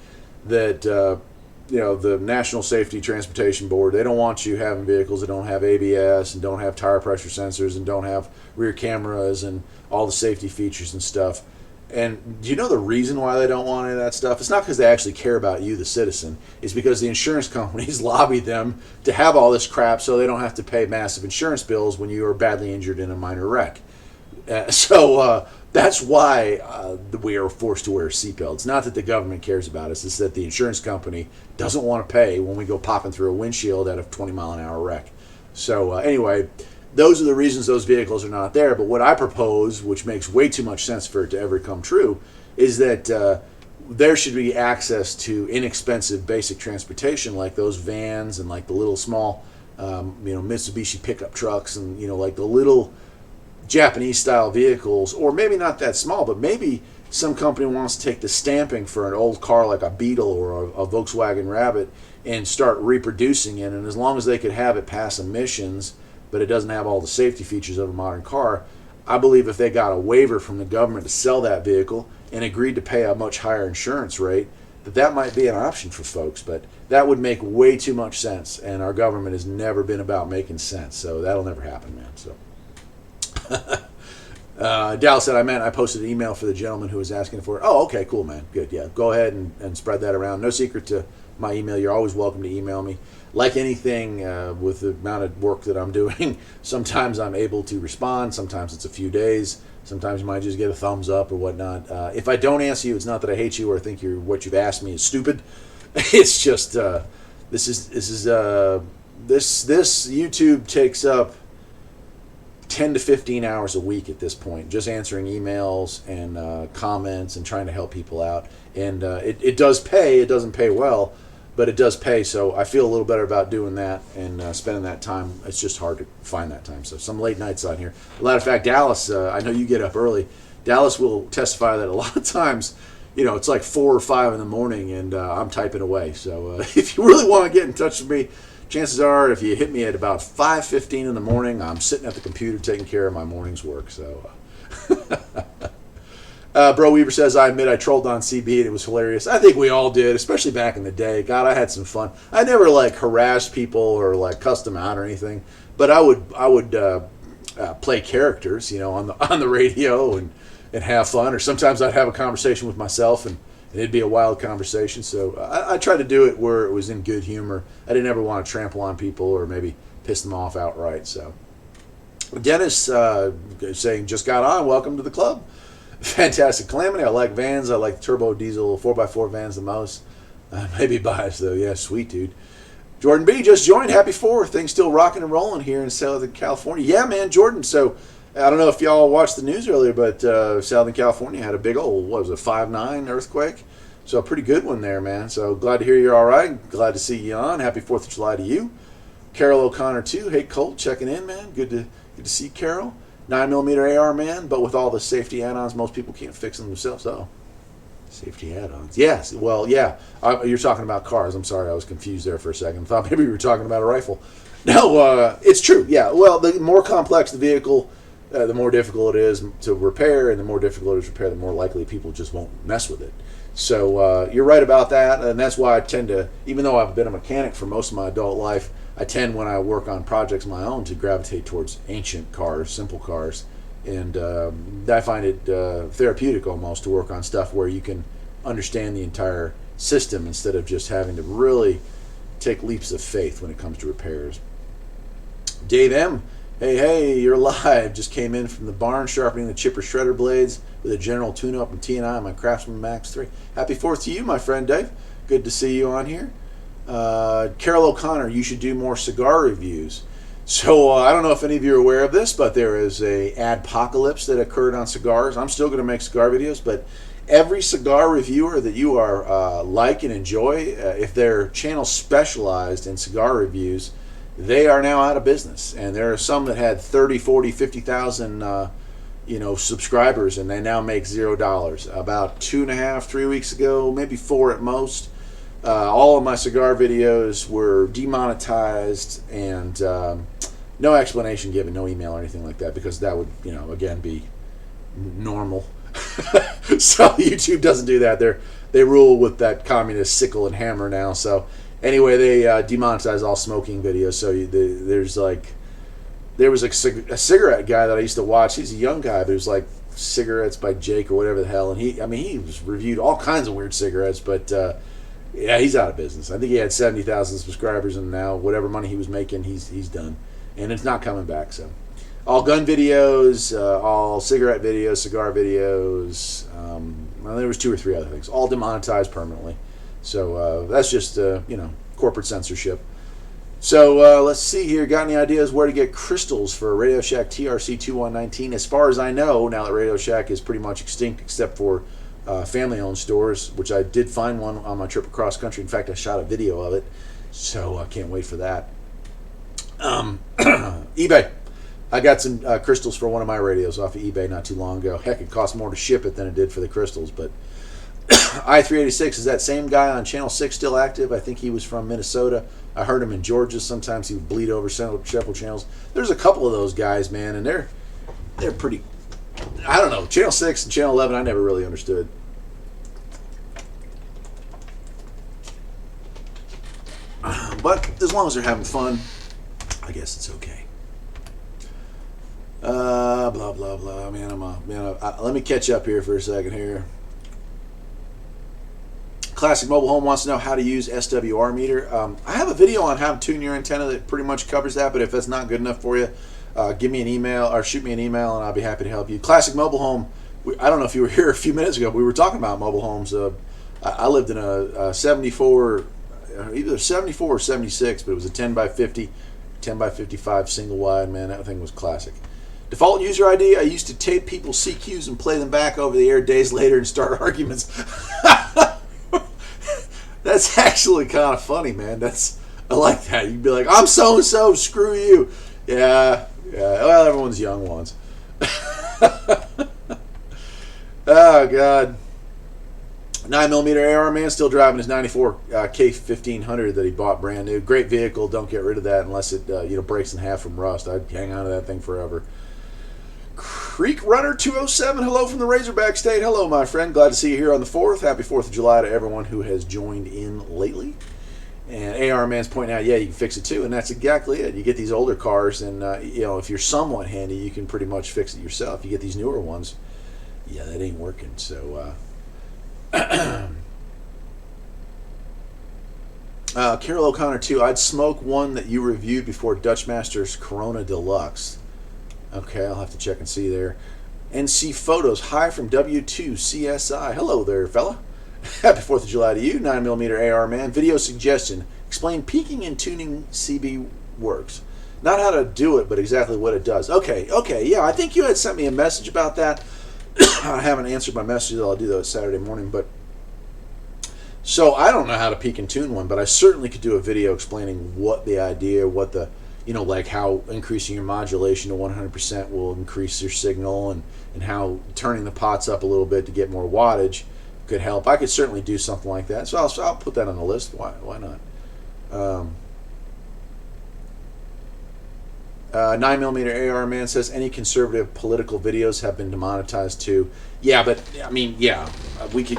that the National Safety Transportation Board, they don't want you having vehicles that don't have ABS and don't have tire pressure sensors and don't have rear cameras and all the safety features and stuff. And do you know the reason why they don't want any of that stuff? It's not because they actually care about you, the citizen. It's because the insurance companies lobby them to have all this crap so they don't have to pay massive insurance bills when you are badly injured in a minor wreck. So that's why we are forced to wear seatbelts. Not that the government cares about us. It's that the insurance company doesn't want to pay when we go popping through a windshield at a 20-mile-an-hour wreck. So anyway, those are the reasons those vehicles are not there. But what I propose, which makes way too much sense for it to ever come true, is that there should be access to inexpensive basic transportation like those vans and the little small Mitsubishi pickup trucks and the little Japanese style vehicles, or maybe not that small, but maybe some company wants to take the stamping for an old car like a Beetle or a Volkswagen Rabbit and start reproducing it. And as long as they could have it pass emissions, but it doesn't have all the safety features of a modern car, I believe if they got a waiver from the government to sell that vehicle and agreed to pay a much higher insurance rate, that might be an option for folks. But that would make way too much sense, and our government has never been about making sense, so that'll never happen, man. So Dallas said, I posted an email for the gentleman who was asking for it. Oh, okay, cool, man. Good, yeah. Go ahead and spread that around. No secret to my email. You're always welcome to email me. Like anything, with the amount of work that I'm doing, sometimes I'm able to respond. Sometimes it's a few days. Sometimes you might just get a thumbs up or whatnot. If I don't answer you, it's not that I hate you or think what you've asked me is stupid. It's just this YouTube takes up 10 to 15 hours a week at this point, just answering emails and comments and trying to help people out. And it does pay. It doesn't pay well, but it does pay. So I feel a little better about doing that and spending that time. It's just hard to find that time. So some late nights on here. A matter of fact, Dallas, I know you get up early. Dallas will testify that a lot of times, it's like 4 or 5 in the morning and I'm typing away. So if you really want to get in touch with me, chances are, if you hit me at about 5:15 in the morning, I'm sitting at the computer taking care of my morning's work. So, Bro Weaver says, I admit I trolled on CB and it was hilarious. I think we all did, especially back in the day. God, I had some fun. I never harassed people or cussed them out or anything, but I would play characters, on the radio and have fun. Or sometimes I'd have a conversation with myself and it'd be a wild conversation. So I try to do it where it was in good humor. I didn't ever want to trample on people or maybe piss them off outright. So Dennis saying, just got on. Welcome to the club. Fantastic Calamity. I like vans. I like turbo diesel 4x4 vans the most. Maybe biased though. Yeah, sweet dude. Jordan B just joined. Happy 4th. Things still rocking and rolling here in Southern California. Yeah, man, Jordan. So I don't know if y'all watched the news earlier, but Southern California had a big old, 5.9 earthquake. So a pretty good one there, man. So glad to hear you're all right. Glad to see you on. Happy 4th of July to you. Carol O'Connor, too. Hey, Colt, checking in, man. Good to see Carol. 9mm AR, man, but with all the safety add-ons, most people can't fix them themselves. Oh, safety add-ons. Yes, well, yeah. You're talking about cars. I'm sorry, I was confused there for a second. I thought maybe you were talking about a rifle. No, it's true. Yeah, well, the more complex the vehicle, the more difficult it is to repair, and the more difficult it is to repair, the more likely people just won't mess with it. So you're right about that, and that's why I tend to, even though I've been a mechanic for most of my adult life, I tend, when I work on projects of my own, to gravitate towards ancient cars, simple cars, and I find it therapeutic almost to work on stuff where you can understand the entire system instead of just having to really take leaps of faith when it comes to repairs. Dave M. Hey, you're live. Just came in from the barn sharpening the chipper shredder blades with a general tune-up and T&I on my Craftsman Max 3. Happy 4th to you, my friend Dave. Good to see you on here. Carol O'Connor, you should do more cigar reviews. So I don't know if any of you are aware of this, but there is a adpocalypse that occurred on cigars. I'm still going to make cigar videos, but every cigar reviewer that you are like and enjoy, if their channel specialized in cigar reviews, they are now out of business. And there are some that had 30, 40, 50,000 subscribers, and they now make $0. About 2.5, 3 weeks ago, maybe 4 at most, all of my cigar videos were demonetized, and no explanation given, no email or anything like that, because that would, again, be normal. So YouTube doesn't do that. They rule with that communist sickle and hammer now. So anyway, they demonetize all smoking videos. So there was a cigarette guy that I used to watch. He's a young guy, but it was like Cigarettes by Jake or whatever the hell. And he was reviewed all kinds of weird cigarettes, but yeah, he's out of business. I think he had 70,000 subscribers, and now whatever money he was making, he's done, and it's not coming back. So all gun videos, all cigarette videos, cigar videos. Well, there was 2 or 3 other things, all demonetized permanently. So that's just corporate censorship. So let's see here. Got any ideas where to get crystals for Radio Shack TRC 2119? As far as I know, now that Radio Shack is pretty much extinct, except for family-owned stores, which I did find one on my trip across country. In fact, I shot a video of it, so I can't wait for that. eBay. I got some crystals for one of my radios off of eBay not too long ago. Heck, it cost more to ship it than it did for the crystals, but I-386, is that same guy on Channel 6 still active? I think he was from Minnesota. I heard him in Georgia. Sometimes he would bleed over several channels. There's a couple of those guys, man, and they're pretty... I don't know. Channel 6 and Channel 11, I never really understood. But as long as they're having fun, I guess it's okay. Blah blah blah. Let me catch up here for a second here. Classic Mobile Home wants to know how to use SWR meter. I have a video on how to tune your antenna that pretty much covers that, but if that's not good enough for you, give me an email or shoot me an email and I'll be happy to help you. Classic Mobile Home, I don't know if you were here a few minutes ago, but we were talking about mobile homes. I lived in a 74, either 74 or 76, but it was a 10 by 50, 10 by 55 single wide, man, that thing was classic. Default user ID, I used to tape people's CQs and play them back over the air days later and start arguments. That's actually kind of funny, man. I like that. You'd be like, I'm so-and-so, screw you. Yeah. Well, everyone's young once. Oh, God. 9mm AR man still driving his 94 K1500 that he bought brand new. Great vehicle. Don't get rid of that unless it breaks in half from rust. I'd hang on to that thing forever. Creek Runner 207, hello from the Razorback State. Hello, my friend. Glad to see you here on the 4th. Happy 4th of July to everyone who has joined in lately. And AR Man's pointing out, yeah, you can fix it too, and that's exactly it. You get these older cars, and if you're somewhat handy, you can pretty much fix it yourself. You get these newer ones, yeah, that ain't working. So, Carol O'Connor too. I'd smoke one that you reviewed before Dutch Masters Corona Deluxe. Okay, I'll have to check and see there. NC Photos, hi from W2CSI. Hello there, fella. Happy 4th of July to you, 9mm AR man. Video suggestion, explain peaking and tuning CB works. Not how to do it, but exactly what it does. Okay, yeah, I think you had sent me a message about that. I haven't answered my message, I'll do that Saturday morning, but so I don't know how to peak and tune one, but I certainly could do a video explaining what the idea, what the like how increasing your modulation to 100% will increase your signal, and how turning the pots up a little bit to get more wattage could help. I could certainly do something like that, so I'll put that on the list. Why not? 9mm AR man says any conservative political videos have been demonetized too. Yeah, but I mean, yeah, we could.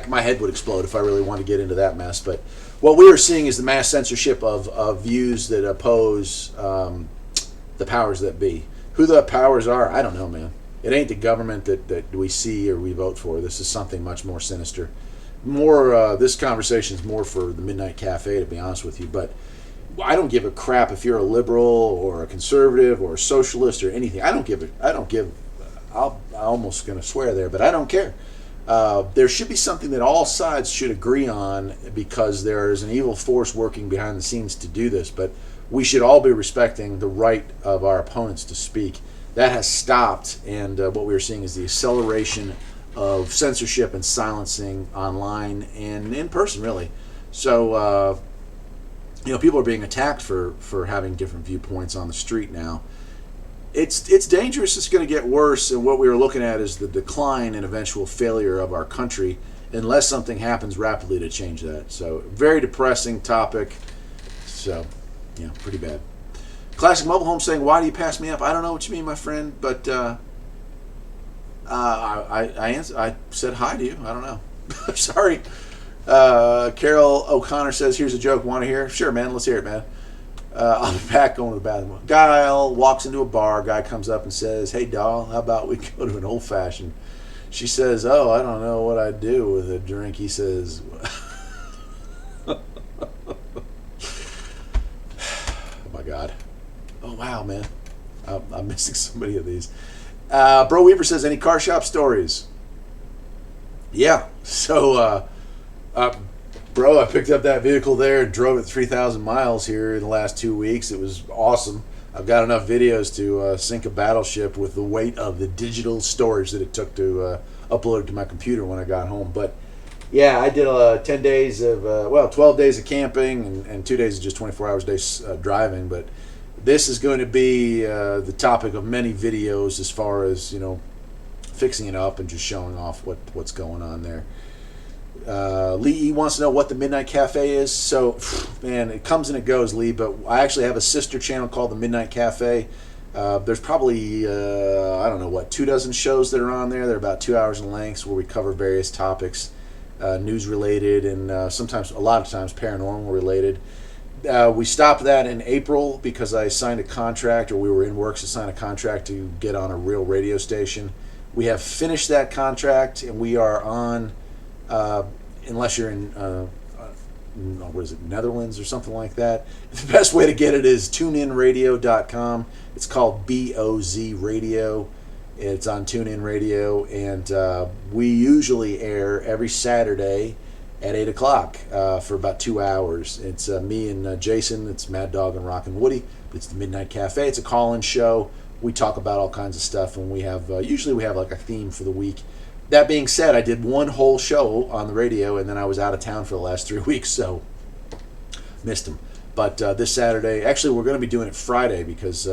My head would explode if I really wanted to get into that mess, but what we are seeing is the mass censorship of views that oppose the powers that be. Who the powers are, I don't know, man. It ain't the government that we see or we vote for. This is something much more sinister. This conversation is more for the Midnight Cafe, to be honest with you. But I don't give a crap if you're a liberal or a conservative or a socialist or anything. I'm almost going to swear there, but I don't care. There should be something that all sides should agree on, because there is an evil force working behind the scenes to do this, but we should all be respecting the right of our opponents to speak. That has stopped, and what we're seeing is the acceleration of censorship and silencing online and in person, really. So, people are being attacked for having different viewpoints on the street now. It's dangerous. It's going to get worse, and what we are looking at is the decline and eventual failure of our country unless something happens rapidly to change that. So, very depressing topic. So, yeah, pretty bad. Classic Mobile Home saying, why do you pass me up? I don't know what you mean, my friend, but I said hi to you. I don't know. I'm sorry. Carol O'Connor says, here's a joke. Want to hear? Sure, man. Let's hear it, man. I'll be back going to the bathroom. Guy walks into a bar. Guy comes up and says, hey, doll, how about we go to an old-fashioned? She says, oh, I don't know what I'd do with a drink. He says, oh, my God. Oh, wow, man. I'm missing so many of these. Bro Weaver says, any car shop stories? Yeah. So, bro, I picked up that vehicle there and drove it 3,000 miles here in the last 2 weeks. It was awesome. I've got enough videos to sink a battleship with the weight of the digital storage that it took to upload it to my computer when I got home. But, yeah, I did 12 days of camping and 2 days of just 24 hours a day driving. But this is going to be the topic of many videos as far as, fixing it up and just showing off what's going on there. Lee E wants to know what the Midnight Cafe is. So, man, it comes and it goes, Lee, but I actually have a sister channel called the Midnight Cafe. There's probably, 24 shows that are on there. They're about 2 hours in length, where we cover various topics, news related, and a lot of times paranormal related. We stopped that in April because I signed a contract, or we were in works to sign a contract to get on a real radio station. We have finished that contract, and we are on, unless you're in, what is it, Netherlands or something like that. The best way to get it is tuneinradio.com. It's called BOZ Radio. It's on TuneIn Radio, and we usually air every Saturday at 8 o'clock for about 2 hours. It's me and Jason. It's Mad Dog and Rockin' Woody. It's the Midnight Cafe. It's a call-in show. We talk about all kinds of stuff, and we have usually we have like a theme for the week. That being said, I did one whole show on the radio, and then I was out of town for the last 3 weeks, so missed them. But this Saturday, actually, we're going to be doing it Friday because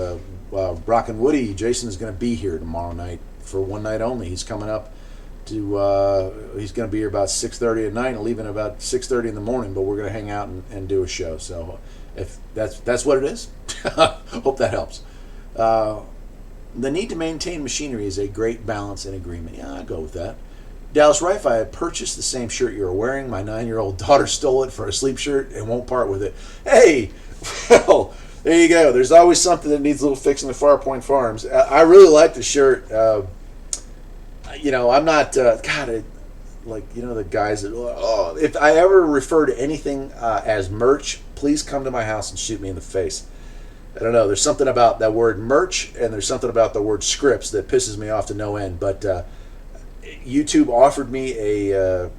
Rockin' Woody, Jason is going to be here tomorrow night for one night only. He's coming up to he's going to be here about 6:30 at night and leaving about 6:30 in the morning, but we're going to hang out and do a show. So if that's what it is, hope that helps. The need to maintain machinery is a great balance and agreement. Yeah, I'd go with that. Dallas Rife, I purchased the same shirt you're wearing. My 9-year-old daughter stole it for a sleep shirt and won't part with it. Hey, well, there you go. There's always something that needs a little fixing at Farpoint Farms. I really like the shirt. I'm not, the guys that, if I ever refer to anything as merch, please come to my house and shoot me in the face. I don't know. There's something about that word merch, and there's something about the word scripts that pisses me off to no end. But YouTube offered me a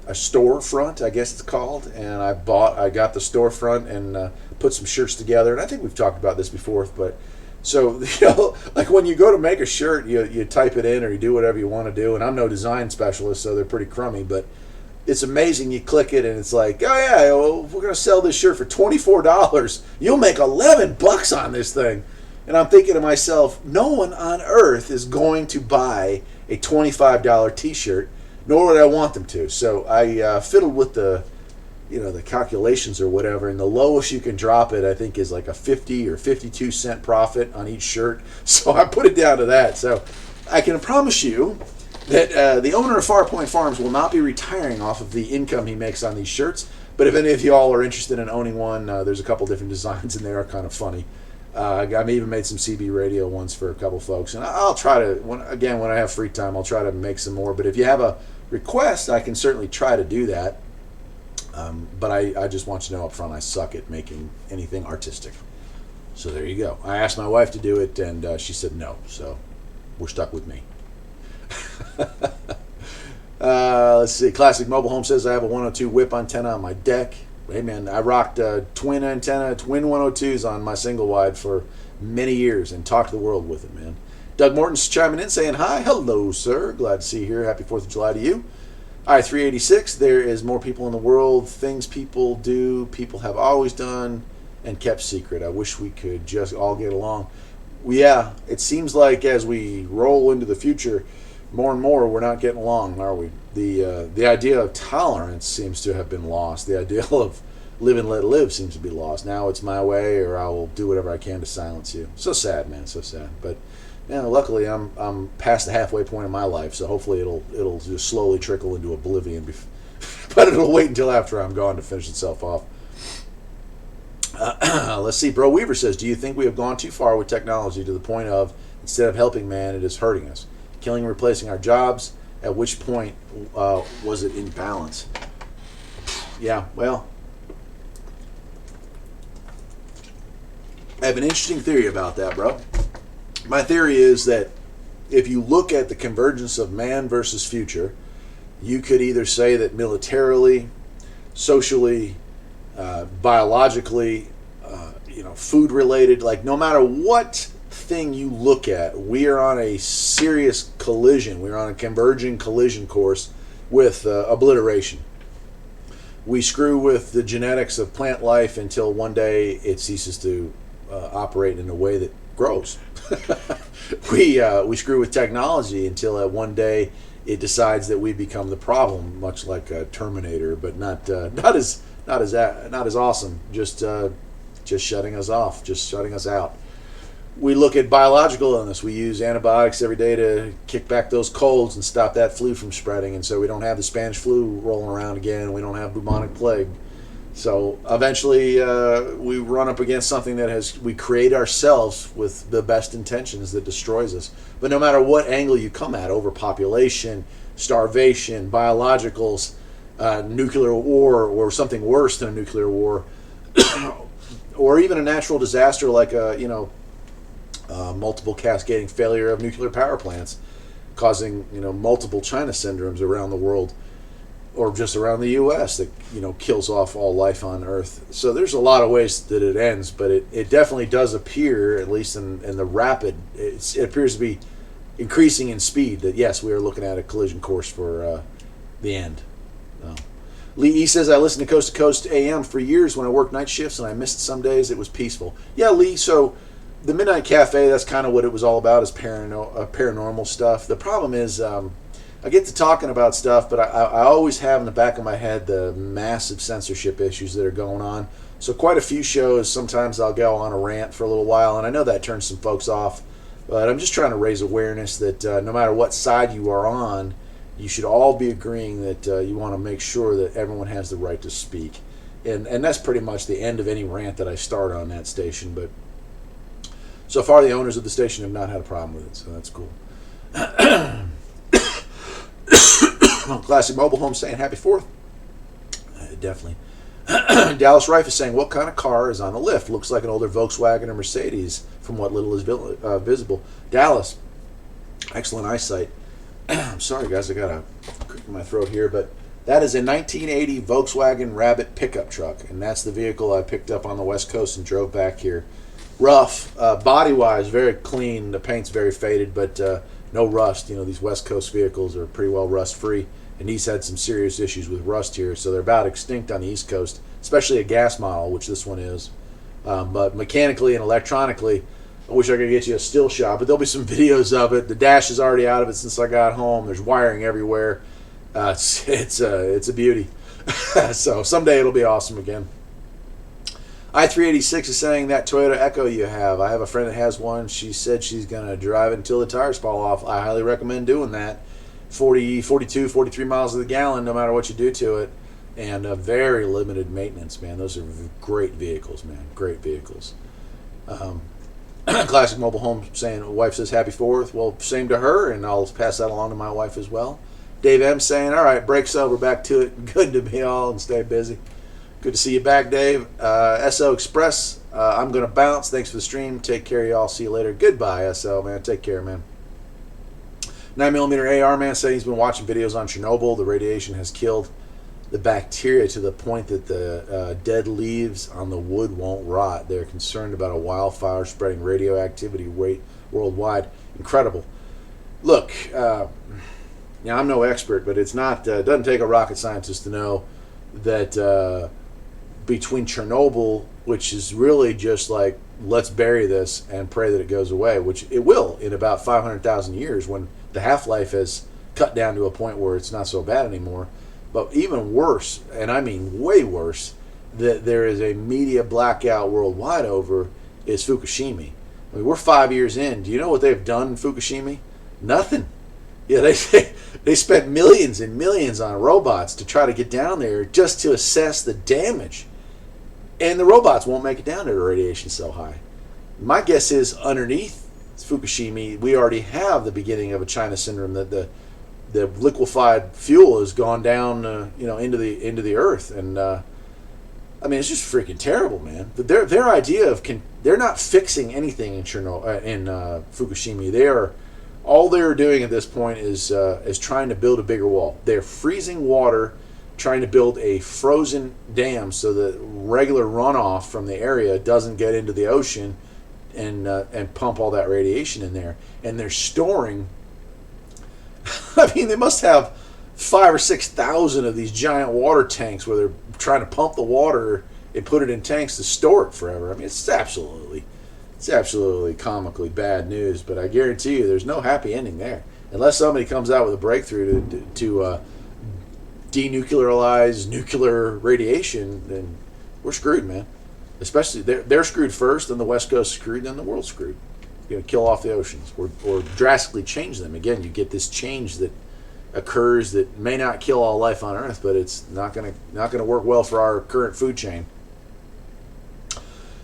storefront, I guess it's called, and I got the storefront and put some shirts together. And I think we've talked about this before, but so like when you go to make a shirt, you type it in or you do whatever you want to do. And I'm no design specialist, so they're pretty crummy, but it's amazing. You click it and it's like, oh yeah, well, we're gonna sell this shirt for $24. You'll make $11 on this thing. And I'm thinking to myself, no one on earth is going to buy a $25 T-shirt, nor would I want them to. So I fiddled with the calculations or whatever, and the lowest you can drop it, I think, is like a 50 or 52 cent profit on each shirt. So I put it down to that. So I can promise you that the owner of Farpoint Farms will not be retiring off of the income he makes on these shirts. But if any of you all are interested in owning one, there's a couple different designs, and they are kind of funny. I've even made some CB radio ones for a couple folks, and I'll try to, when I have free time, I'll try to make some more. But if you have a request, I can certainly try to do that. But I just want you to know up front, I suck at making anything artistic. So there you go. I asked my wife to do it, and she said no. So we're stuck with me. Let's see. Classic Mobile Home says I have a 102 whip antenna on my deck. Hey man, I rocked twin 102s on my single wide for many years and talked the world with it, man. Doug Morton's chiming in saying hi. Hello, sir. Glad to see you here. Happy 4th of July to you. All right, 386. There is more people in the world. Things people do, people have always done and kept secret. I wish we could just all get along. Yeah, it seems like as we roll into the future, more and more we're not getting along, are we? The idea of tolerance seems to have been lost. The idea of live and let live seems to be lost. Now it's my way, or I will do whatever I can to silence you. So sad, man. So sad. But luckily I'm past the halfway point of my life, so hopefully it'll just slowly trickle into oblivion. But it'll wait until after I'm gone to finish itself off. Let's see. Bro Weaver says, do you think we have gone too far with technology to the point of, instead of helping man, it is hurting us? Killing and replacing our jobs? At which point was it in balance? Yeah, well, I have an interesting theory about that, bro. My theory is that if you look at the convergence of man versus future, you could either say that militarily, socially, biologically, food related, like no matter what thing you look at, we are on a serious collision. We're on a converging collision course with obliteration. We screw with the genetics of plant life until one day it ceases to operate in a way that grows. We screw with technology until one day it decides that we become the problem, much like a Terminator, but not as awesome. Just shutting us off, just shutting us out. We look at biological illness. We use antibiotics every day to kick back those colds and stop that flu from spreading, and so we don't have the Spanish flu rolling around again. We don't have bubonic plague. So eventually, we run up against something that we create ourselves with the best intentions that destroys us. But no matter what angle you come at, overpopulation, starvation, biologicals, nuclear war, or something worse than a nuclear war, or even a natural disaster like multiple cascading failure of nuclear power plants, causing multiple China syndromes around the world, or just around the U.S. that kills off all life on Earth. So there's a lot of ways that it ends, but it definitely does appear, at least in the rapid, it appears to be increasing in speed. That yes, we are looking at a collision course for the end. Lee E says, I listened to Coast AM for years when I worked night shifts, and I missed some days. It was peaceful. Yeah, Lee. So the Midnight Cafe, that's kind of what it was all about, is paranormal stuff. The problem is, I get to talking about stuff, but I always have in the back of my head the massive censorship issues that are going on. So quite a few shows, sometimes I'll go on a rant for a little while, and I know that turns some folks off. But I'm just trying to raise awareness that no matter what side you are on, you should all be agreeing that you want to make sure that everyone has the right to speak. And that's pretty much the end of any rant that I start on that station. But so far, the owners of the station have not had a problem with it, so that's cool. Classic Mobile Home saying happy 4th. Definitely. Dallas Rife is saying, what kind of car is on the lift? Looks like an older Volkswagen or Mercedes from what little is visible. Dallas, excellent eyesight. I'm sorry, guys, I got a crick in my throat here, but that is a 1980 Volkswagen Rabbit pickup truck, and that's the vehicle I picked up on the West Coast and drove back here. Rough, body-wise, very clean. The paint's very faded, but no rust. These West Coast vehicles are pretty well rust-free, and he's had some serious issues with rust here, so they're about extinct on the East Coast, especially a gas model, which this one is. But mechanically and electronically, I wish I could get you a still shot, but there'll be some videos of it. The dash is already out of it since I got home. There's wiring everywhere. It's a beauty. So someday it'll be awesome again. I-386 is saying that Toyota Echo you have. I have a friend that has one. She said she's going to drive it until the tires fall off. I highly recommend doing that. 40, 42, 43 miles to the gallon, no matter what you do to it. And very limited maintenance, man. Those are great vehicles, man. Great vehicles. Classic Mobile Home saying, wife says happy 4th. Well, same to her, and I'll pass that along to my wife as well. Dave M saying, all right, break's over, back to it. Good to be all and stay busy. Good to see you back, Dave. SO Express, I'm going to bounce. Thanks for the stream. Take care, y'all. See you later. Goodbye, SO, man. Take care, man. 9mm AR man saying he's been watching videos on Chernobyl. The radiation has killed the bacteria to the point that the dead leaves on the wood won't rot. They're concerned about a wildfire spreading radioactivity worldwide. Incredible. Look, I'm no expert, but it's not. It doesn't take a rocket scientist to know that between Chernobyl, which is really just like, let's bury this and pray that it goes away, which it will in about 500,000 years when the half-life has cut down to a point where it's not so bad anymore. But even worse, and I mean way worse, that there is a media blackout worldwide over is Fukushima. I mean, we're 5 years in. Do you know what they've done in Fukushima? Nothing. Yeah, they spent millions and millions on robots to try to get down there just to assess the damage. And the robots won't make it down there, the radiation's so high. My guess is underneath Fukushima, we already have the beginning of a China syndrome, that the liquefied fuel has gone down into the earth. And I mean, it's just freaking terrible, man. But their idea of they're not fixing anything in Fukushima. All they're doing at this point is trying to build a bigger wall. They're freezing water, trying to build a frozen dam so that regular runoff from the area doesn't get into the ocean and pump all that radiation in there. And they're storing. I mean, they must have 5,000 or 6,000 of these giant water tanks where they're trying to pump the water and put it in tanks to store it forever. I mean, it's absolutely comically bad news. But I guarantee you, there's no happy ending there unless somebody comes out with a breakthrough to denuclearize nuclear radiation. Then we're screwed, man. Especially they're screwed first, then the West Coast screwed, then the world's screwed. You're going to kill off the oceans or drastically change them. Again, you get this change that occurs that may not kill all life on Earth, but it's not gonna work well for our current food chain.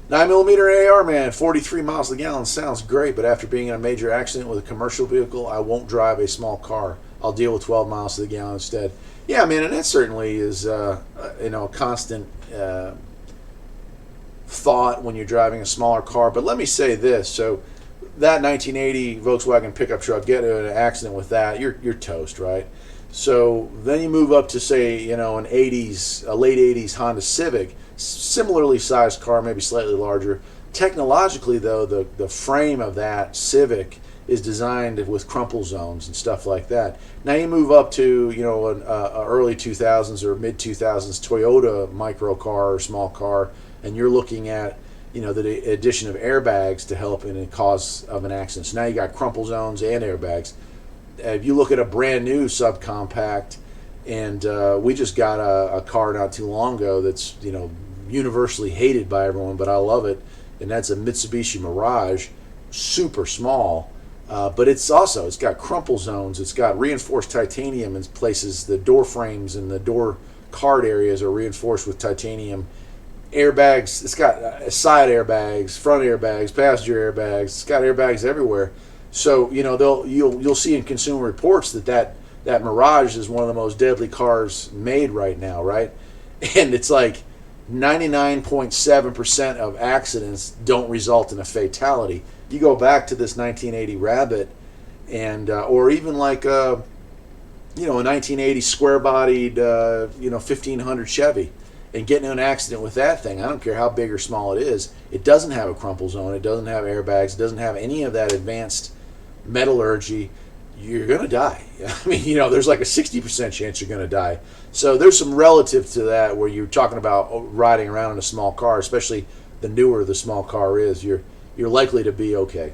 9mm AR, man, 43 miles a gallon sounds great, but after being in a major accident with a commercial vehicle, I won't drive a small car. I'll deal with 12 miles to the gallon instead. Yeah, man, and that certainly is a constant thought when you're driving a smaller car. But let me say this: so that 1980 Volkswagen pickup truck, get in an accident with that, you're toast, right? So then you move up to, say, an late 80s Honda Civic, similarly sized car, maybe slightly larger. Technologically, though, the frame of that Civic is designed with crumple zones and stuff like that. Now you move up to an early 2000s or mid 2000s Toyota micro car or small car, and you're looking at the addition of airbags to help in the cause of an accident. So now you got crumple zones and airbags. If you look at a brand new subcompact, and we just got a car not too long ago that's universally hated by everyone, but I love it, and that's a Mitsubishi Mirage, super small, but it's got crumple zones, it's got reinforced titanium in places. The door frames and the door card areas are reinforced with titanium. Airbags, it's got side airbags, front airbags, passenger airbags, it's got airbags everywhere. So you'll see in Consumer Reports that Mirage is one of the most deadly cars made right now, right? And it's like 99.7% of accidents don't result in a fatality. You go back to this 1980 Rabbit, and or even like a 1980 square-bodied 1500 Chevy, and get into an accident with that thing. I don't care how big or small it is. It doesn't have a crumple zone. It doesn't have airbags. It doesn't have any of that advanced metallurgy. You're going to die. I mean, there's like a 60% chance you're going to die. So there's some relative to that where you're talking about riding around in a small car, especially the newer the small car is, you're likely to be okay.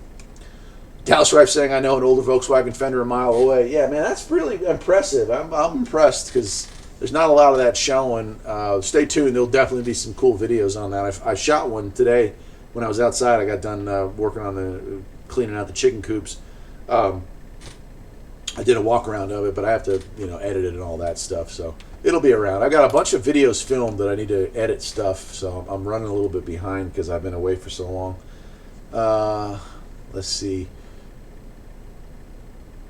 Dallas Rife saying, I know an older Volkswagen Fender a mile away. Yeah, man, that's really impressive. I'm impressed because there's not a lot of that showing. Stay tuned. There'll definitely be some cool videos on that. I shot one today when I was outside. I got done working on cleaning out the chicken coops. I did a walk around of it, but I have to, edit it and all that stuff. So it'll be around. I got a bunch of videos filmed that I need to edit stuff. So I'm running a little bit behind because I've been away for so long. Let's see.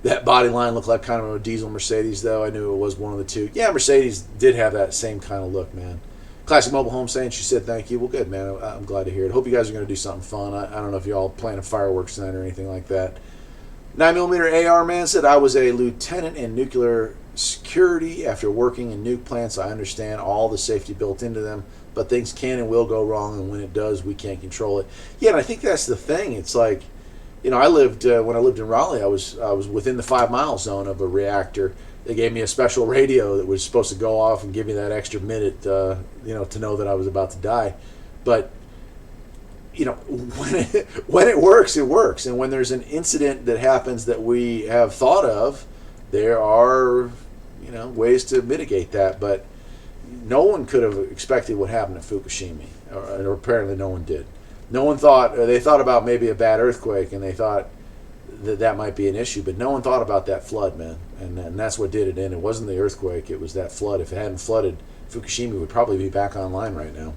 That body line looked like kind of a diesel Mercedes, though. I knew it was one of the two. Yeah, Mercedes did have that same kind of look, man. Classic Mobile Home saying, she said thank you. Well, good, man. I'm glad to hear it. Hope you guys are going to do something fun. I don't know if you all planning fireworks tonight or anything like that. 9mm AR man said, I was a lieutenant in nuclear security. After working in nuke plants, I understand all the safety built into them, but things can and will go wrong, and when it does, we can't control it. Yeah, and I think that's the thing. It's like, I lived when I lived in Raleigh, I was within the 5-mile zone of a reactor. They gave me a special radio that was supposed to go off and give me that extra minute, to know that I was about to die. But when it works, it works. And when there's an incident that happens that we have thought of, there are ways to mitigate that. But no one could have expected what happened at Fukushima, or apparently no one did. No one thought, they thought about maybe a bad earthquake, and they thought that might be an issue, but no one thought about that flood, man. And that's what did it in. It wasn't the earthquake, it was that flood. If it hadn't flooded, Fukushima would probably be back online right now.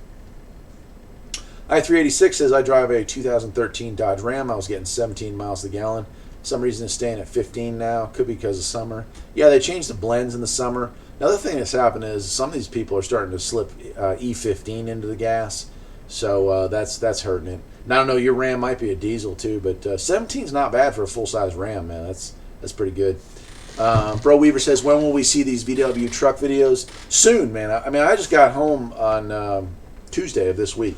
I-386 says, I drive a 2013 Dodge Ram. I was getting 17 miles a gallon. Some reason it's staying at 15 now. Could be because of summer. Yeah, they changed the blends in the summer. Another thing that's happened is some of these people are starting to slip E15 into the gas. So that's hurting it. And I don't know, your Ram might be a diesel too, but 17's not bad for a full-size Ram, man. That's pretty good. Bro Weaver says, when will we see these VW truck videos? Soon, man. I just got home on Tuesday of this week.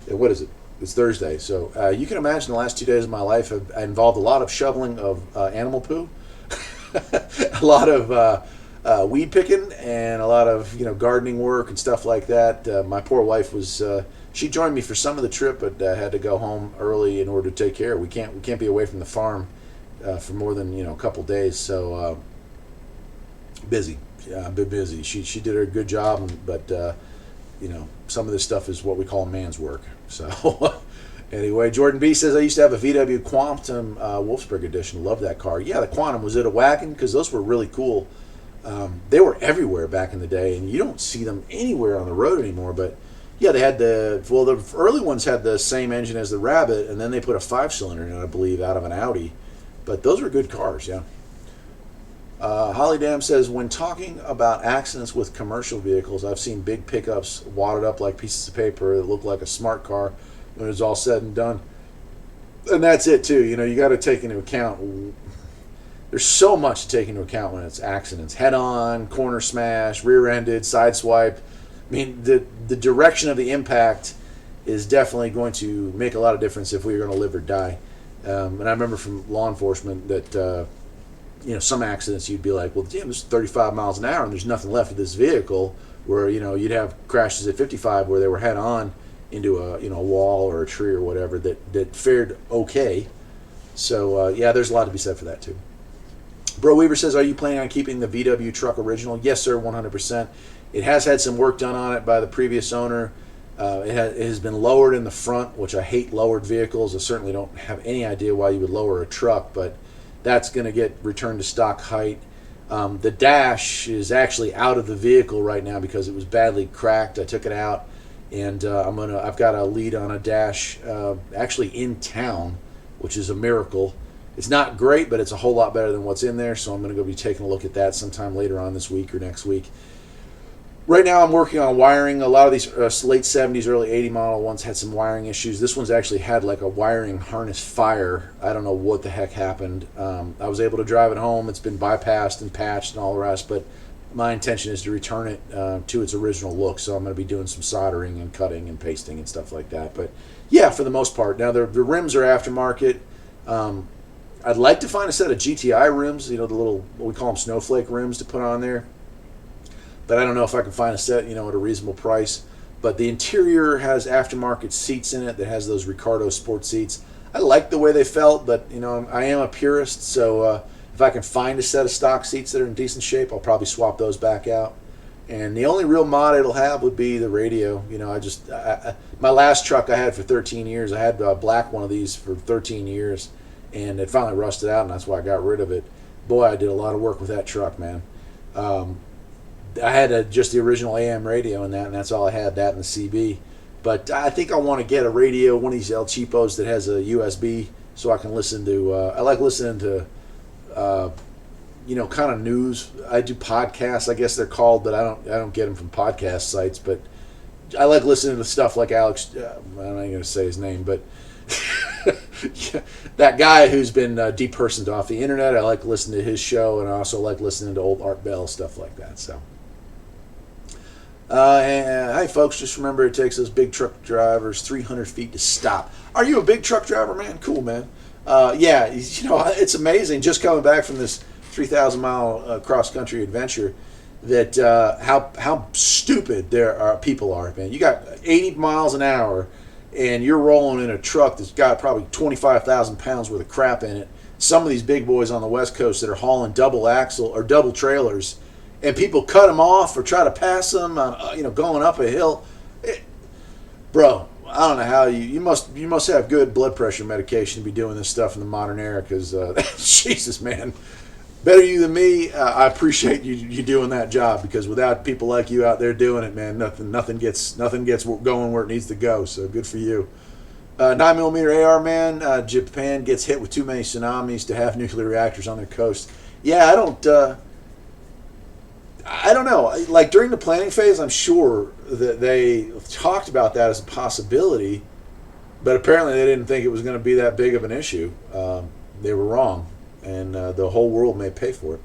What is it? It's Thursday. So you can imagine the last 2 days of my life have involved a lot of shoveling of animal poo, a lot of weed picking, and a lot of gardening work and stuff like that. My poor wife was she joined me for some of the trip, but had to go home early in order to take care. We can't be away from the farm for more than a couple days. So busy. Yeah, I've been busy. She did a good job, but some of this stuff is what we call man's work. So anyway, Jordan B says, I used to have a VW Quantum Wolfsburg edition. Love that car. Yeah, the Quantum. Was it a wagon? Because those were really cool. They were everywhere back in the day, and you don't see them anywhere on the road anymore. But yeah, they had the early ones had the same engine as the Rabbit, and then they put a 5-cylinder in it, I believe, out of an Audi. But those were good cars, yeah. Holly Dam says, when talking about accidents with commercial vehicles, I've seen big pickups wadded up like pieces of paper that look like a smart car when it's all said and done. And that's it too. You got to take into account. There's so much to take into account when it's accidents: head-on, corner smash, rear-ended, sideswipe. I mean, the direction of the impact is definitely going to make a lot of difference if we're going to live or die. And I remember from law enforcement that some accidents you'd be like, well, damn, this is 35 miles an hour and there's nothing left of this vehicle. Where you'd have crashes at 55 where they were head-on into a wall or a tree or whatever that fared okay. So yeah, there's a lot to be said for that too. Bro Weaver says, are you planning on keeping the VW truck original? Yes, sir, 100%. It has had some work done on it by the previous owner. It has been lowered in the front, which I hate lowered vehicles. I certainly don't have any idea why you would lower a truck, but that's going to get returned to stock height. The dash is actually out of the vehicle right now because it was badly cracked. I took it out, and I've got a lead on a dash actually in town, which is a miracle. It's not great, but it's a whole lot better than what's in there, so I'm going to go be taking a look at that sometime later on this week or next week. Right now I'm working on wiring. A lot of these late 70s, early 80 model ones had some wiring issues. This one's actually had like a wiring harness fire. I don't know what the heck happened. I was able to drive it home. It's been bypassed and patched and all the rest, but my intention is to return it to its original look, so I'm going to be doing some soldering and cutting and pasting and stuff like that. But yeah, for the most part. Now the rims are aftermarket. I'd like to find a set of GTI rims, the little, what we call them snowflake rims to put on there. But I don't know if I can find a set, at a reasonable price. But the interior has aftermarket seats in it that has those Ricardo sport seats. I like the way they felt, but, I am a purist, so if I can find a set of stock seats that are in decent shape, I'll probably swap those back out. And the only real mod it'll have would be the radio. My last truck I had for 13 years, I had a black one of these for 13 years. And it finally rusted out, and that's why I got rid of it. Boy, I did a lot of work with that truck, man. I had just the original AM radio in that, and that's all I had, that and the CB. But I think I want to get a radio, one of these El Cheapos that has a USB, so I can listen to. I like listening to, kind of news. I do podcasts, I guess they're called, but I don't get them from podcast sites. But I like listening to stuff like Alex. I'm not going to say his name, but. That guy who's been depersoned off the internet. I like listening to his show, and I also like listening to old Art Bell, stuff like that. So, hey folks, just remember it takes those big truck drivers 300 feet to stop. Are you a big truck driver, man? Cool, man. Yeah, it's amazing just coming back from this 3,000 mile cross country adventure that how stupid people are, man. You got 80 miles an hour. And you're rolling in a truck that's got probably 25,000 pounds worth of crap in it. Some of these big boys on the West Coast that are hauling double axle or double trailers, and people cut them off or try to pass them on, going up a hill. Bro, I don't know how you must have good blood pressure medication to be doing this stuff in the modern era, because Jesus, man. Better you than me. I appreciate you doing that job, because without people like you out there doing it, man, nothing gets going where it needs to go. So good for you. 9mm AR, man. Japan gets hit with too many tsunamis to have nuclear reactors on their coast. Yeah, I don't know. Like during the planning phase, I'm sure that they talked about that as a possibility, but apparently they didn't think it was going to be that big of an issue. They were wrong. And the whole world may pay for it.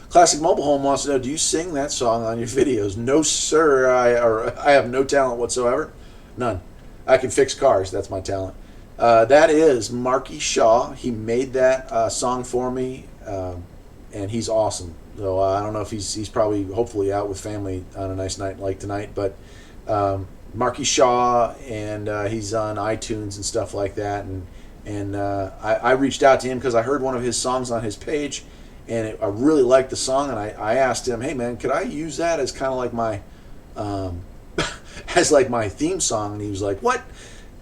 Classic Mobile Home wants to know, do you sing that song on your videos? No, sir. I have no talent whatsoever. None. I can fix cars. That's my talent. That is Marky Shaw. He made that song for me, and he's awesome. So I don't know if he's probably, hopefully, out with family on a nice night like tonight. But Marky Shaw, and he's on iTunes and stuff like that. And I reached out to him because I heard one of his songs on his page, and I really liked the song. And I asked him, "Hey man, could I use that as kind of like my as like my theme song?" And he was like, "What?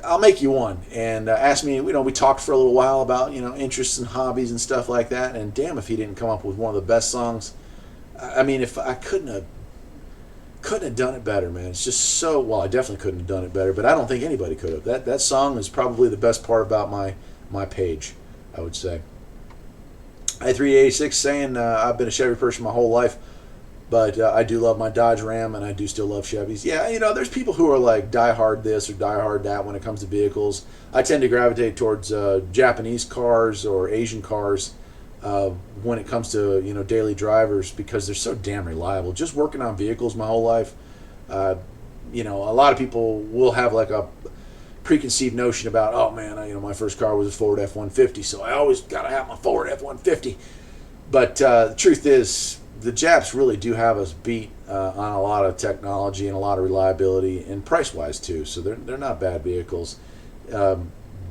I'll make you one." And asked me. We talked for a little while about interests and hobbies and stuff like that. And damn, if he didn't come up with one of the best songs I mean, if I couldn't have done it better, man. It's just so well. I definitely couldn't have done it better, but I don't think anybody could have. That song is probably the best part about my page, I would say. I386 saying I've been a Chevy person my whole life, but I do love my Dodge Ram, and I do still love Chevys. Yeah, there's people who are like die hard this or die hard that when it comes to vehicles. I tend to gravitate towards Japanese cars or Asian cars when it comes to daily drivers because they're so damn reliable. Just working on vehicles my whole life, a lot of people will have like a preconceived notion about, oh man, my first car was a Ford F-150, so I always got to have my Ford F-150. But the truth is, the Japs really do have us beat on a lot of technology and a lot of reliability and price-wise too. So they're not bad vehicles.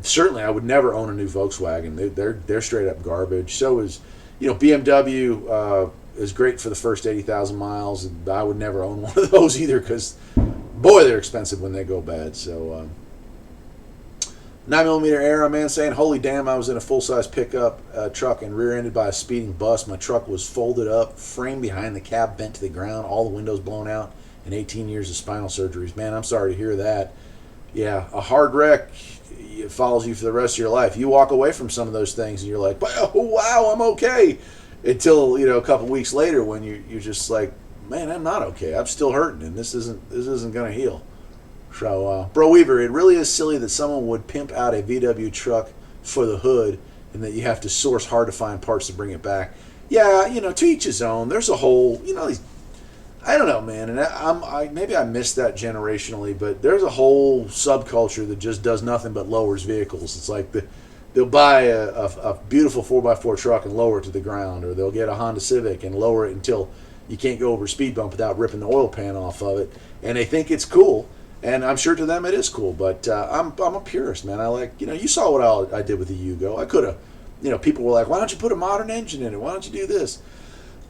Certainly, I would never own a new Volkswagen. They're straight up garbage. So is BMW is great for the first 80,000 miles, and I would never own one of those either because boy, they're expensive when they go bad. So 9mm Era man saying, holy damn, I was in a full-size pickup truck and rear-ended by a speeding bus. My truck was folded up, frame behind the cab bent to the ground, all the windows blown out, and 18 years of spinal surgeries. Man, I'm sorry to hear that. Yeah, a hard wreck, it follows you for the rest of your life. You walk away from some of those things and you're like, oh, wow, I'm okay. Until, a couple weeks later when you're just like, man, I'm not okay. I'm still hurting and this isn't going to heal. So, Bro Weaver, it really is silly that someone would pimp out a VW truck for the hood and that you have to source hard to find parts to bring it back. Yeah, to each his own. There's a whole, these, I don't know, man, and maybe I missed that generationally, but there's a whole subculture that just does nothing but lowers vehicles. It's like they'll buy a beautiful 4x4 truck and lower it to the ground, or they'll get a Honda Civic and lower it until you can't go over a speed bump without ripping the oil pan off of it, and they think it's cool. And I'm sure to them it is cool, but I'm a purist, man. I like, you saw what I did with the Yugo. I could have, people were like, why don't you put a modern engine in it? Why don't you do this?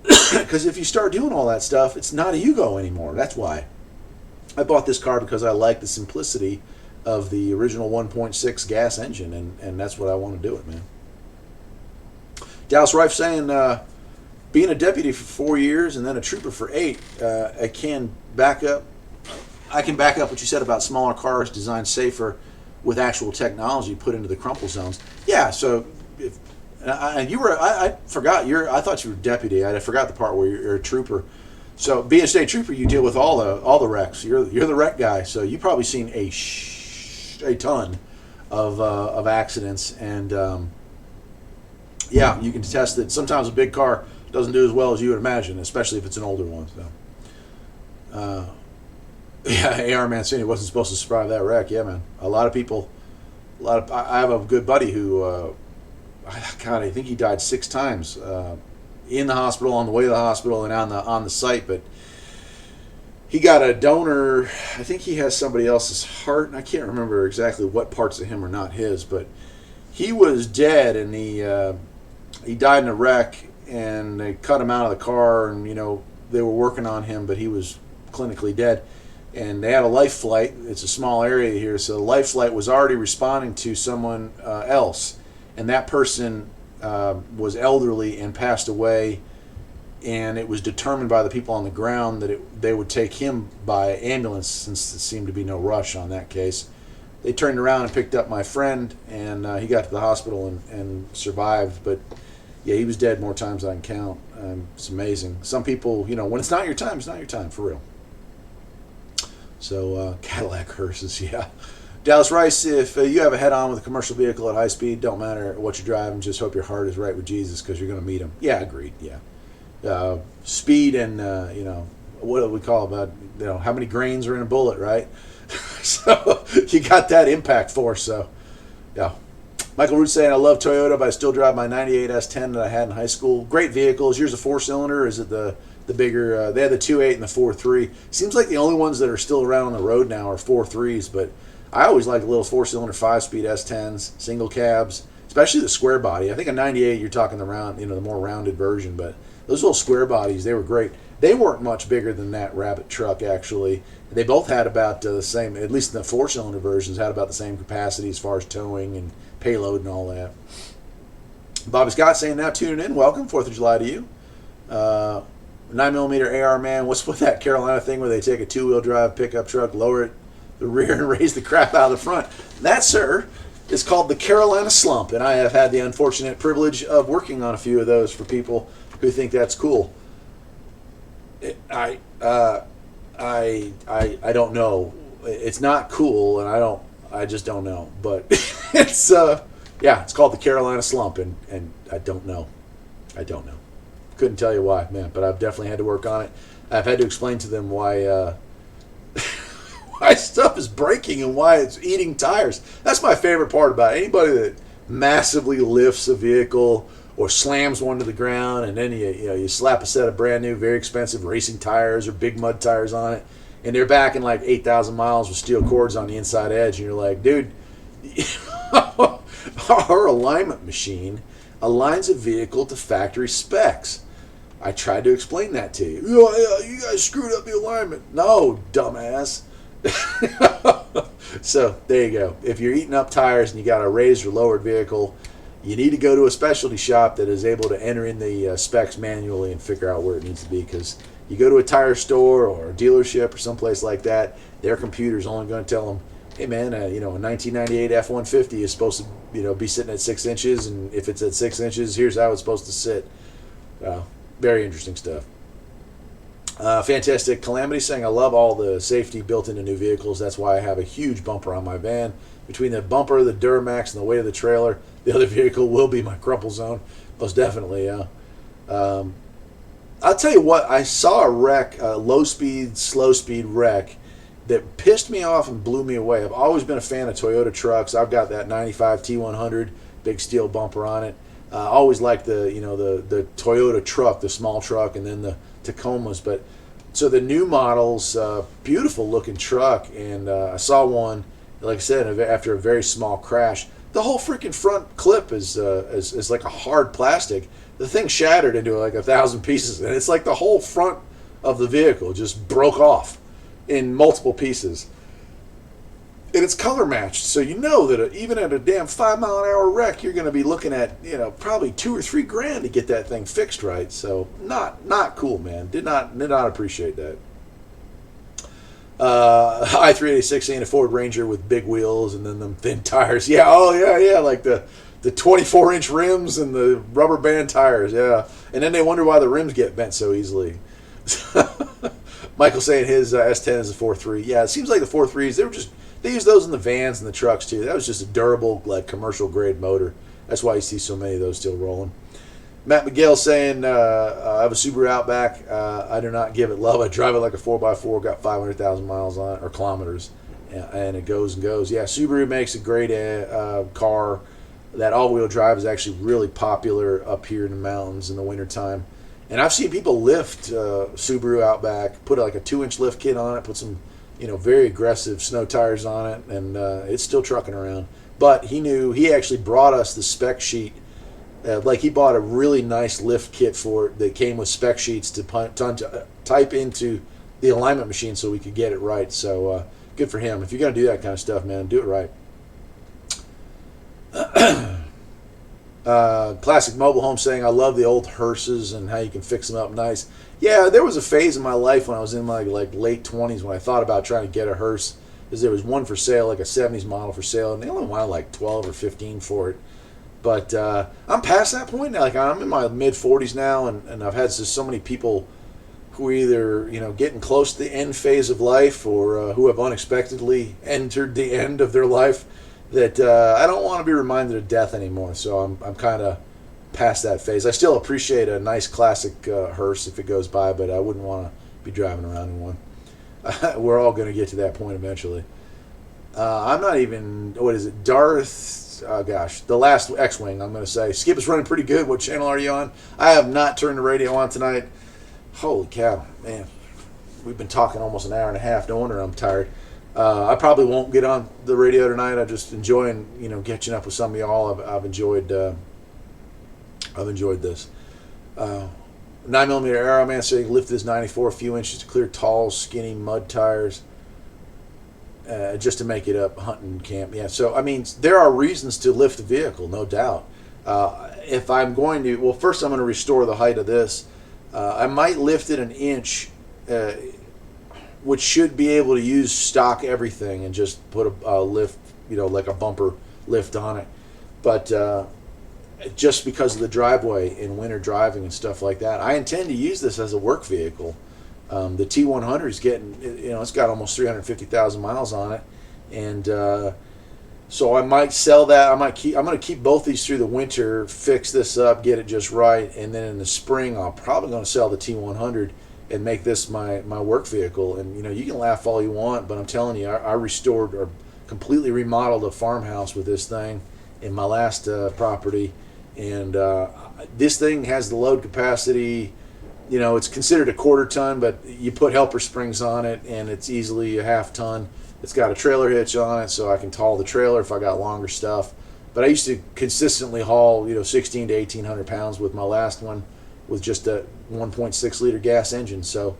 Because if you start doing all that stuff, it's not a Yugo anymore. That's why. I bought this car because I like the simplicity of the original 1.6 gas engine, and that's what I want to do it, man. Dallas Rife saying, being a deputy for 4 years and then a trooper for 8, I can back up what you said about smaller cars designed safer with actual technology put into the crumple zones. Yeah, so I forgot I thought you were a deputy. I forgot the part where you're a trooper. So being a state trooper, you deal with all the wrecks. You're the wreck guy. So you've probably seen a ton of accidents, and yeah, you can attest that sometimes a big car doesn't do as well as you would imagine, especially if it's an older one. So. Yeah, AR Mancini wasn't supposed to survive that wreck. Yeah, man. I have a good buddy who, God, I think he died 6 times in the hospital, on the way to the hospital, and on the site. But he got a donor. I think he has somebody else's heart, and I can't remember exactly what parts of him are not his. But he was dead, and he died in a wreck, and they cut him out of the car, and they were working on him, but he was clinically dead. And they had a life flight. It's a small area here, so the life flight was already responding to someone else, and that person was elderly and passed away. And it was determined by the people on the ground that they would take him by ambulance, since there seemed to be no rush on that case. They turned around and picked up my friend, and he got to the hospital and survived. But yeah, he was dead more times than I can count. It's amazing. Some people, when it's not your time, it's not your time, for real. So Cadillac hearses, yeah. Dallas Rice, if you have a head-on with a commercial vehicle at high speed, don't matter what you're driving, just hope your heart is right with Jesus, because you're going to meet him. Yeah, agreed, yeah. Speed and, what do we call about, how many grains are in a bullet, right? So you got that impact force, so, yeah. Michael Root saying, I love Toyota, but I still drive my 98 S10 that I had in high school. Great vehicles. Yours a 4-cylinder, is it the bigger, they had the 2.8 and the 4.3. Seems like the only ones that are still around on the road now are 4.3s, but I always like the little 4-cylinder 5-speed S10s, single cabs, especially the square body. I think a 98, you're talking the more rounded version, but those little square bodies, they were great. They weren't much bigger than that Rabbit truck, actually. They both had about the same, at least the 4-cylinder versions, had about the same capacity as far as towing and payload and all that. Bobby Scott saying, now tuning in, welcome, 4th of July to you. 9mm AR man. What's with that Carolina thing where they take a 2-wheel drive pickup truck, lower it the rear, and raise the crap out of the front? That, sir, is called the Carolina Slump, and I have had the unfortunate privilege of working on a few of those for people who think that's cool. I don't know. It's not cool, and I just don't know. But it's it's called the Carolina Slump, and I don't know. Couldn't tell you why, man. But I've definitely had to work on it. I've had to explain to them why why stuff is breaking and why it's eating tires. That's my favorite part about it. Anybody that massively lifts a vehicle or slams one to the ground, and then you slap a set of brand new, very expensive racing tires or big mud tires on it, and they're back in like 8,000 miles with steel cords on the inside edge, and you're like, dude, our alignment machine aligns a vehicle to factory specs. I tried to explain that to you. You guys screwed up the alignment. No, dumbass. So there you go. If you're eating up tires and you got a raised or lowered vehicle, you need to go to a specialty shop that is able to enter in the specs manually and figure out where it needs to be. Because you go to a tire store or a dealership or someplace like that, their computer's only going to tell them, hey man, a 1998 F-150 is supposed to be sitting at 6 inches, and if it's at 6 inches, here's how it's supposed to sit. Very interesting stuff. Fantastic. Calamity saying, I love all the safety built into new vehicles. That's why I have a huge bumper on my van. Between the bumper, the Duramax, and the weight of the trailer, the other vehicle will be my crumple zone. Most definitely, yeah. I'll tell you what, I saw a wreck, a low-speed, slow-speed wreck that pissed me off and blew me away. I've always been a fan of Toyota trucks. I've got that 95 T100, big steel bumper on it. I always liked the Toyota truck, the small truck, and then the Tacomas. But so the new models, beautiful looking truck, and I saw one, like I said, after a very small crash. The whole freaking front clip is like a hard plastic. The thing shattered into like 1,000 pieces, and it's like the whole front of the vehicle just broke off in multiple pieces. And it's color matched, so you know that even at a damn 5-mile-an-hour wreck, you're going to be looking at probably $2,000 or $3,000 to get that thing fixed right. So not cool, man. Did not appreciate that. I-386 seeing a Ford Ranger with big wheels and then them thin tires. Yeah, like the 24-inch rims and the rubber band tires. Yeah, and then they wonder why the rims get bent so easily. Michael saying his S10 is a 4.3. Yeah, it seems like the 4.3s, they use those in the vans and the trucks too. That was just a durable, like commercial grade motor. That's why you see so many of those still rolling. Matt McGill saying, I have a Subaru Outback. I do not give it love. I drive it like a 4x4. Got 500,000 miles on it, or kilometers, and it goes and goes. Yeah, Subaru makes a great car. That all-wheel drive is actually really popular up here in the mountains in the wintertime. And I've seen people lift Subaru Outback, put like a 2-inch lift kit on it, put some very aggressive snow tires on it, and it's still trucking around. But he actually brought us the spec sheet. He bought a really nice lift kit for it that came with spec sheets to type into the alignment machine so we could get it right. So good for him. If you're going to do that kind of stuff, man, do it right. Classic Mobile Home saying, I love the old hearses and how you can fix them up nice. Yeah, there was a phase in my life when I was in my late 20s when I thought about trying to get a hearse, because there was one for sale, like a 70s model for sale, and they only wanted like 12 or 15 for it. But I'm past that point now. Like, I'm in my mid 40s now, and I've had so many people who are either getting close to the end phase of life or who have unexpectedly entered the end of their life that I don't want to be reminded of death anymore. So I'm kind of past that phase. I still appreciate a nice classic hearse if it goes by, but I wouldn't want to be driving around in one. We're all going to get to that point eventually. I'm not even, what is it, Darth, the last X-Wing, I'm going to say. Skip is running pretty good. What channel are you on? I have not turned the radio on tonight. Holy cow, man. We've been talking almost an hour and a half. No wonder I'm tired. I probably won't get on the radio tonight. I'm just enjoying, catching up with some of y'all. I've enjoyed this. 9mm Arrow Man saying lifted his 94 a few inches to clear tall, skinny mud tires just to make it up hunting camp. Yeah, so, I mean, there are reasons to lift a vehicle, no doubt. If I'm going to, first I'm going to restore the height of this. I might lift it an inch, which should be able to use stock everything and just put a lift, like a bumper lift on it. But just because of the driveway in winter driving and stuff like that, I intend to use this as a work vehicle. The T100 is getting, it's got almost 350,000 miles on it, and so I might sell that. I'm going to keep both these through the winter, fix this up, get it just right, and then in the spring I'm probably going to sell the T100 and make this my work vehicle. And you can laugh all you want, but I'm telling you, I restored or completely remodeled a farmhouse with this thing in my last property, and this thing has the load capacity. It's considered a quarter ton, but you put helper springs on it, and it's easily a half ton. It's got a trailer hitch on it, so I can haul the trailer if I got longer stuff. But I used to consistently haul, 16 to 1,800 pounds with my last one, with just a 1.6 liter gas engine. So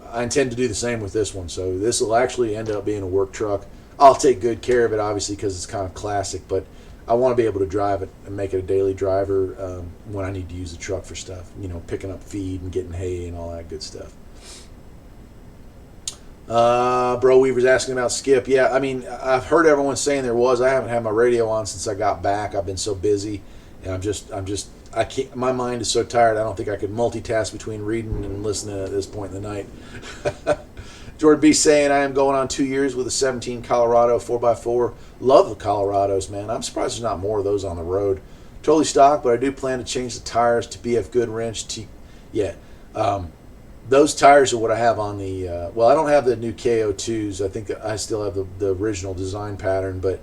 I intend to do the same with this one. So this will actually end up being a work truck. I'll take good care of it, obviously, because it's kind of classic, but I want to be able to drive it and make it a daily driver when I need to use the truck for stuff, picking up feed and getting hay and all that good stuff. Bro Weaver's asking about Skip. Yeah, I've heard everyone saying there was. I haven't had my radio on since I got back. I've been so busy, and I can't. My mind is so tired. I don't think I could multitask between reading and listening at this point in the night. Jordan B saying, I am going on 2 years with a 17 Colorado 4x4. Love the Colorados, man. I'm surprised there's not more of those on the road. Totally stock, but I do plan to change the tires to BF Goodwrench. Those tires are what I have on the... I don't have the new KO2s. I think I still have the original design pattern, but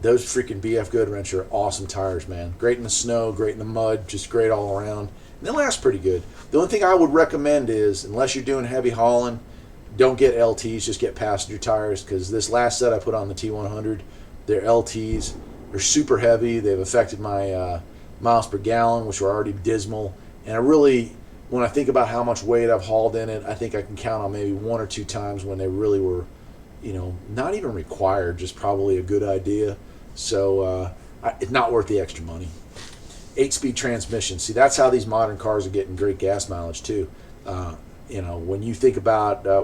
those freaking BF Goodwrench are awesome tires, man. Great in the snow, great in the mud, just great all around. And they last pretty good. The only thing I would recommend is, unless you're doing heavy hauling, don't get LTs, just get passenger tires, because this last set I put on the T100, they're LTs. They're super heavy. They've affected my miles per gallon, which were already dismal. And when I think about how much weight I've hauled in it, I think I can count on maybe one or two times when they really were, not even required, just probably a good idea. So it's not worth the extra money. 8-speed transmission. See, that's how these modern cars are getting great gas mileage too. When you think about the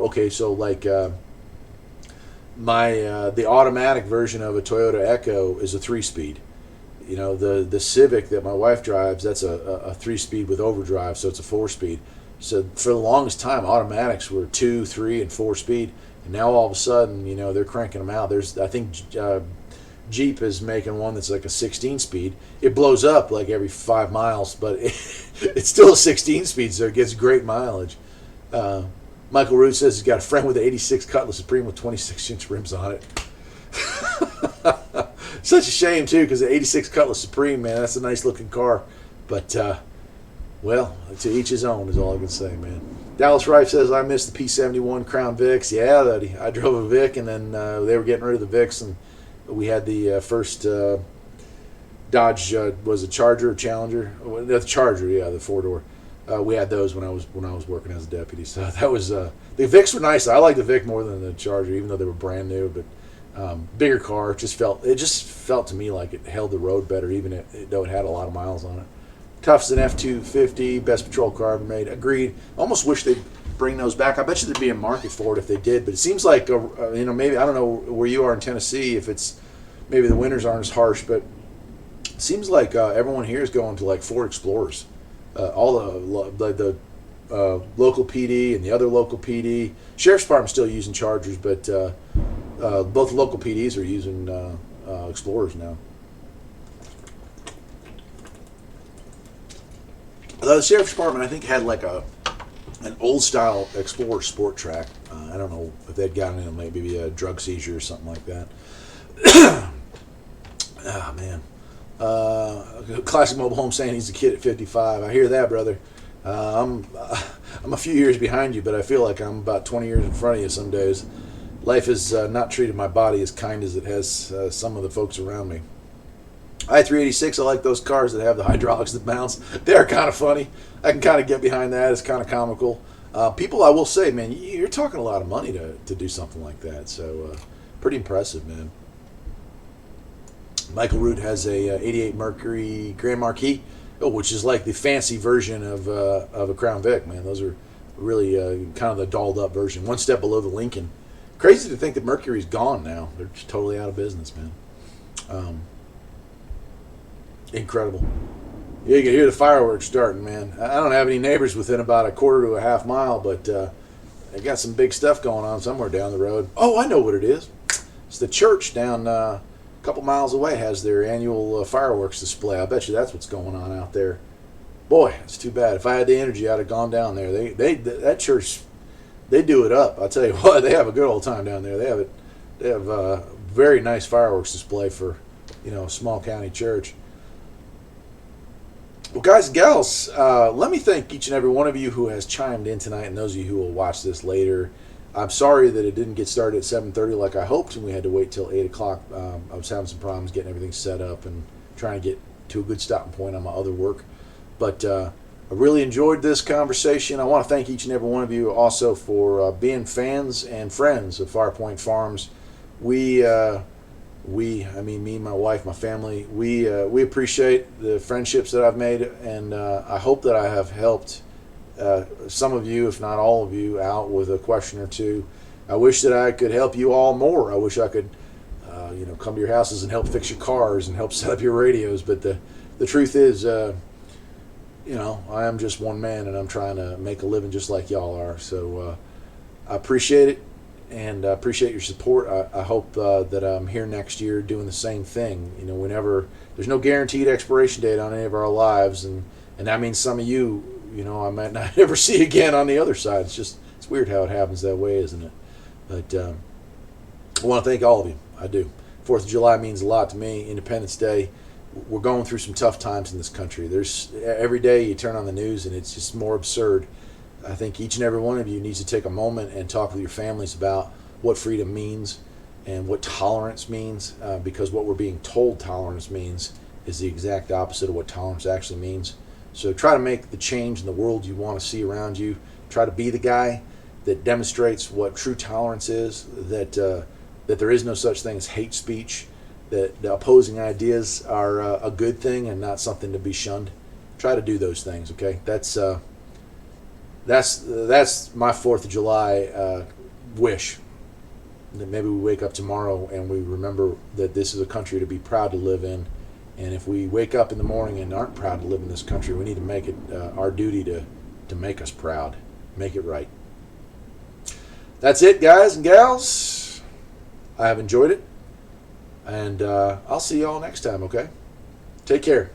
automatic version of a Toyota Echo is a 3-speed. The Civic that my wife drives, that's a 3-speed with overdrive, so it's a 4-speed. So for the longest time, automatics were 2, 3, and 4-speed, and now all of a sudden, they're cranking them out. I think Jeep is making one that's like a 16-speed. It blows up like every 5 miles, but it's still a 16-speed, so it gets great mileage. Michael Root says he's got a friend with an 86 Cutlass Supreme with 26-inch rims on it. Such a shame, too, because the 86 Cutlass Supreme, man, that's a nice-looking car. But, to each his own is all I can say, man. Dallas Rife says, I miss the P71 Crown Vics. Yeah, buddy. I drove a Vic, and then they were getting rid of the Vics, and we had the first Dodge, was a Charger or Challenger? The Charger, yeah, the 4-door. We had those when I was working as a deputy. So that was the Vics were nice. I like the Vic more than the Charger, even though they were brand new. But bigger car, it just felt to me like it held the road better, even though it had a lot of miles on it. Tough's an F250, best patrol car ever made. Agreed. Almost wish they'd bring those back. I bet you there'd be a market for it if they did. But it seems like maybe, I don't know where you are in Tennessee, if it's maybe the winters aren't as harsh, but it seems like everyone here is going to like Ford Explorers. All the local PD and the other local PD. Sheriff's Department's still using Chargers, but both local PDs are using Explorers now. The Sheriff's Department, I think, had like an old-style Explorer Sport Track. I don't know if they'd gotten in maybe a drug seizure or something like that. Ah, man. Classic Mobile Home saying he's a kid at 55. I hear that, brother. I'm a few years behind you, but I feel like I'm about 20 years in front of you some days. Life has not treated my body as kind as it has some of the folks around me. I-386, I like those cars that have the hydraulics that bounce. They're kind of funny. I can kind of get behind that. It's kind of comical. People, I will say, man, you're talking a lot of money to do something like that. So pretty impressive, man. Michael Root has a 88 Mercury Grand Marquis. Oh, which is like the fancy version of a Crown Vic, man. Those are really kind of the dolled up version, one step below the Lincoln. Crazy to think that Mercury's gone now. They're just totally out of business, man. Incredible. Yeah, you can hear the fireworks starting, man. I don't have any neighbors within about a quarter to a half mile, but they got some big stuff going on somewhere down the road. Oh, I know what it is. It's the church down a couple miles away has their annual fireworks display. I bet you that's what's going on out there. Boy, it's too bad. If I had the energy, I'd have gone down there. That church, they do it up. I'll tell you what, they have a good old time down there. They have a very nice fireworks display for, a small county church. Well, guys and gals, let me thank each and every one of you who has chimed in tonight, and those of you who will watch this later. I'm sorry that it didn't get started at 7:30 like I hoped, and we had to wait till 8 o'clock. I was having some problems getting everything set up and trying to get to a good stopping point on my other work. But I really enjoyed this conversation. I want to thank each and every one of you also for being fans and friends of Farpoint Farms. I mean me, my wife, my family, we appreciate the friendships that I've made, and I hope that I have helped some of you, if not all of you, out with a question or two. I wish that I could help you all more. I wish I could, come to your houses and help fix your cars and help set up your radios. But the truth is, I am just one man, and I'm trying to make a living just like y'all are. So I appreciate it, and I appreciate your support. I hope that I'm here next year doing the same thing. There's no guaranteed expiration date on any of our lives, and that means some of you, I might not ever see again on the other side. It's weird how it happens that way, isn't it? But I want to thank all of you. I do. 4th of July means a lot to me. Independence Day. We're going through some tough times in this country. Every day you turn on the news and it's just more absurd. I think each and every one of you needs to take a moment and talk with your families about what freedom means and what tolerance means, because what we're being told tolerance means is the exact opposite of what tolerance actually means. So try to make the change in the world you want to see around you. Try to be the guy that demonstrates what true tolerance is, that there is no such thing as hate speech, that the opposing ideas are a good thing and not something to be shunned. Try to do those things, okay? That's my 4th of July wish. That maybe we wake up tomorrow and we remember that this is a country to be proud to live in. And if we wake up in the morning and aren't proud to live in this country, we need to make it our duty to make us proud, make it right. That's it, guys and gals. I have enjoyed it. And I'll see you all next time, okay? Take care.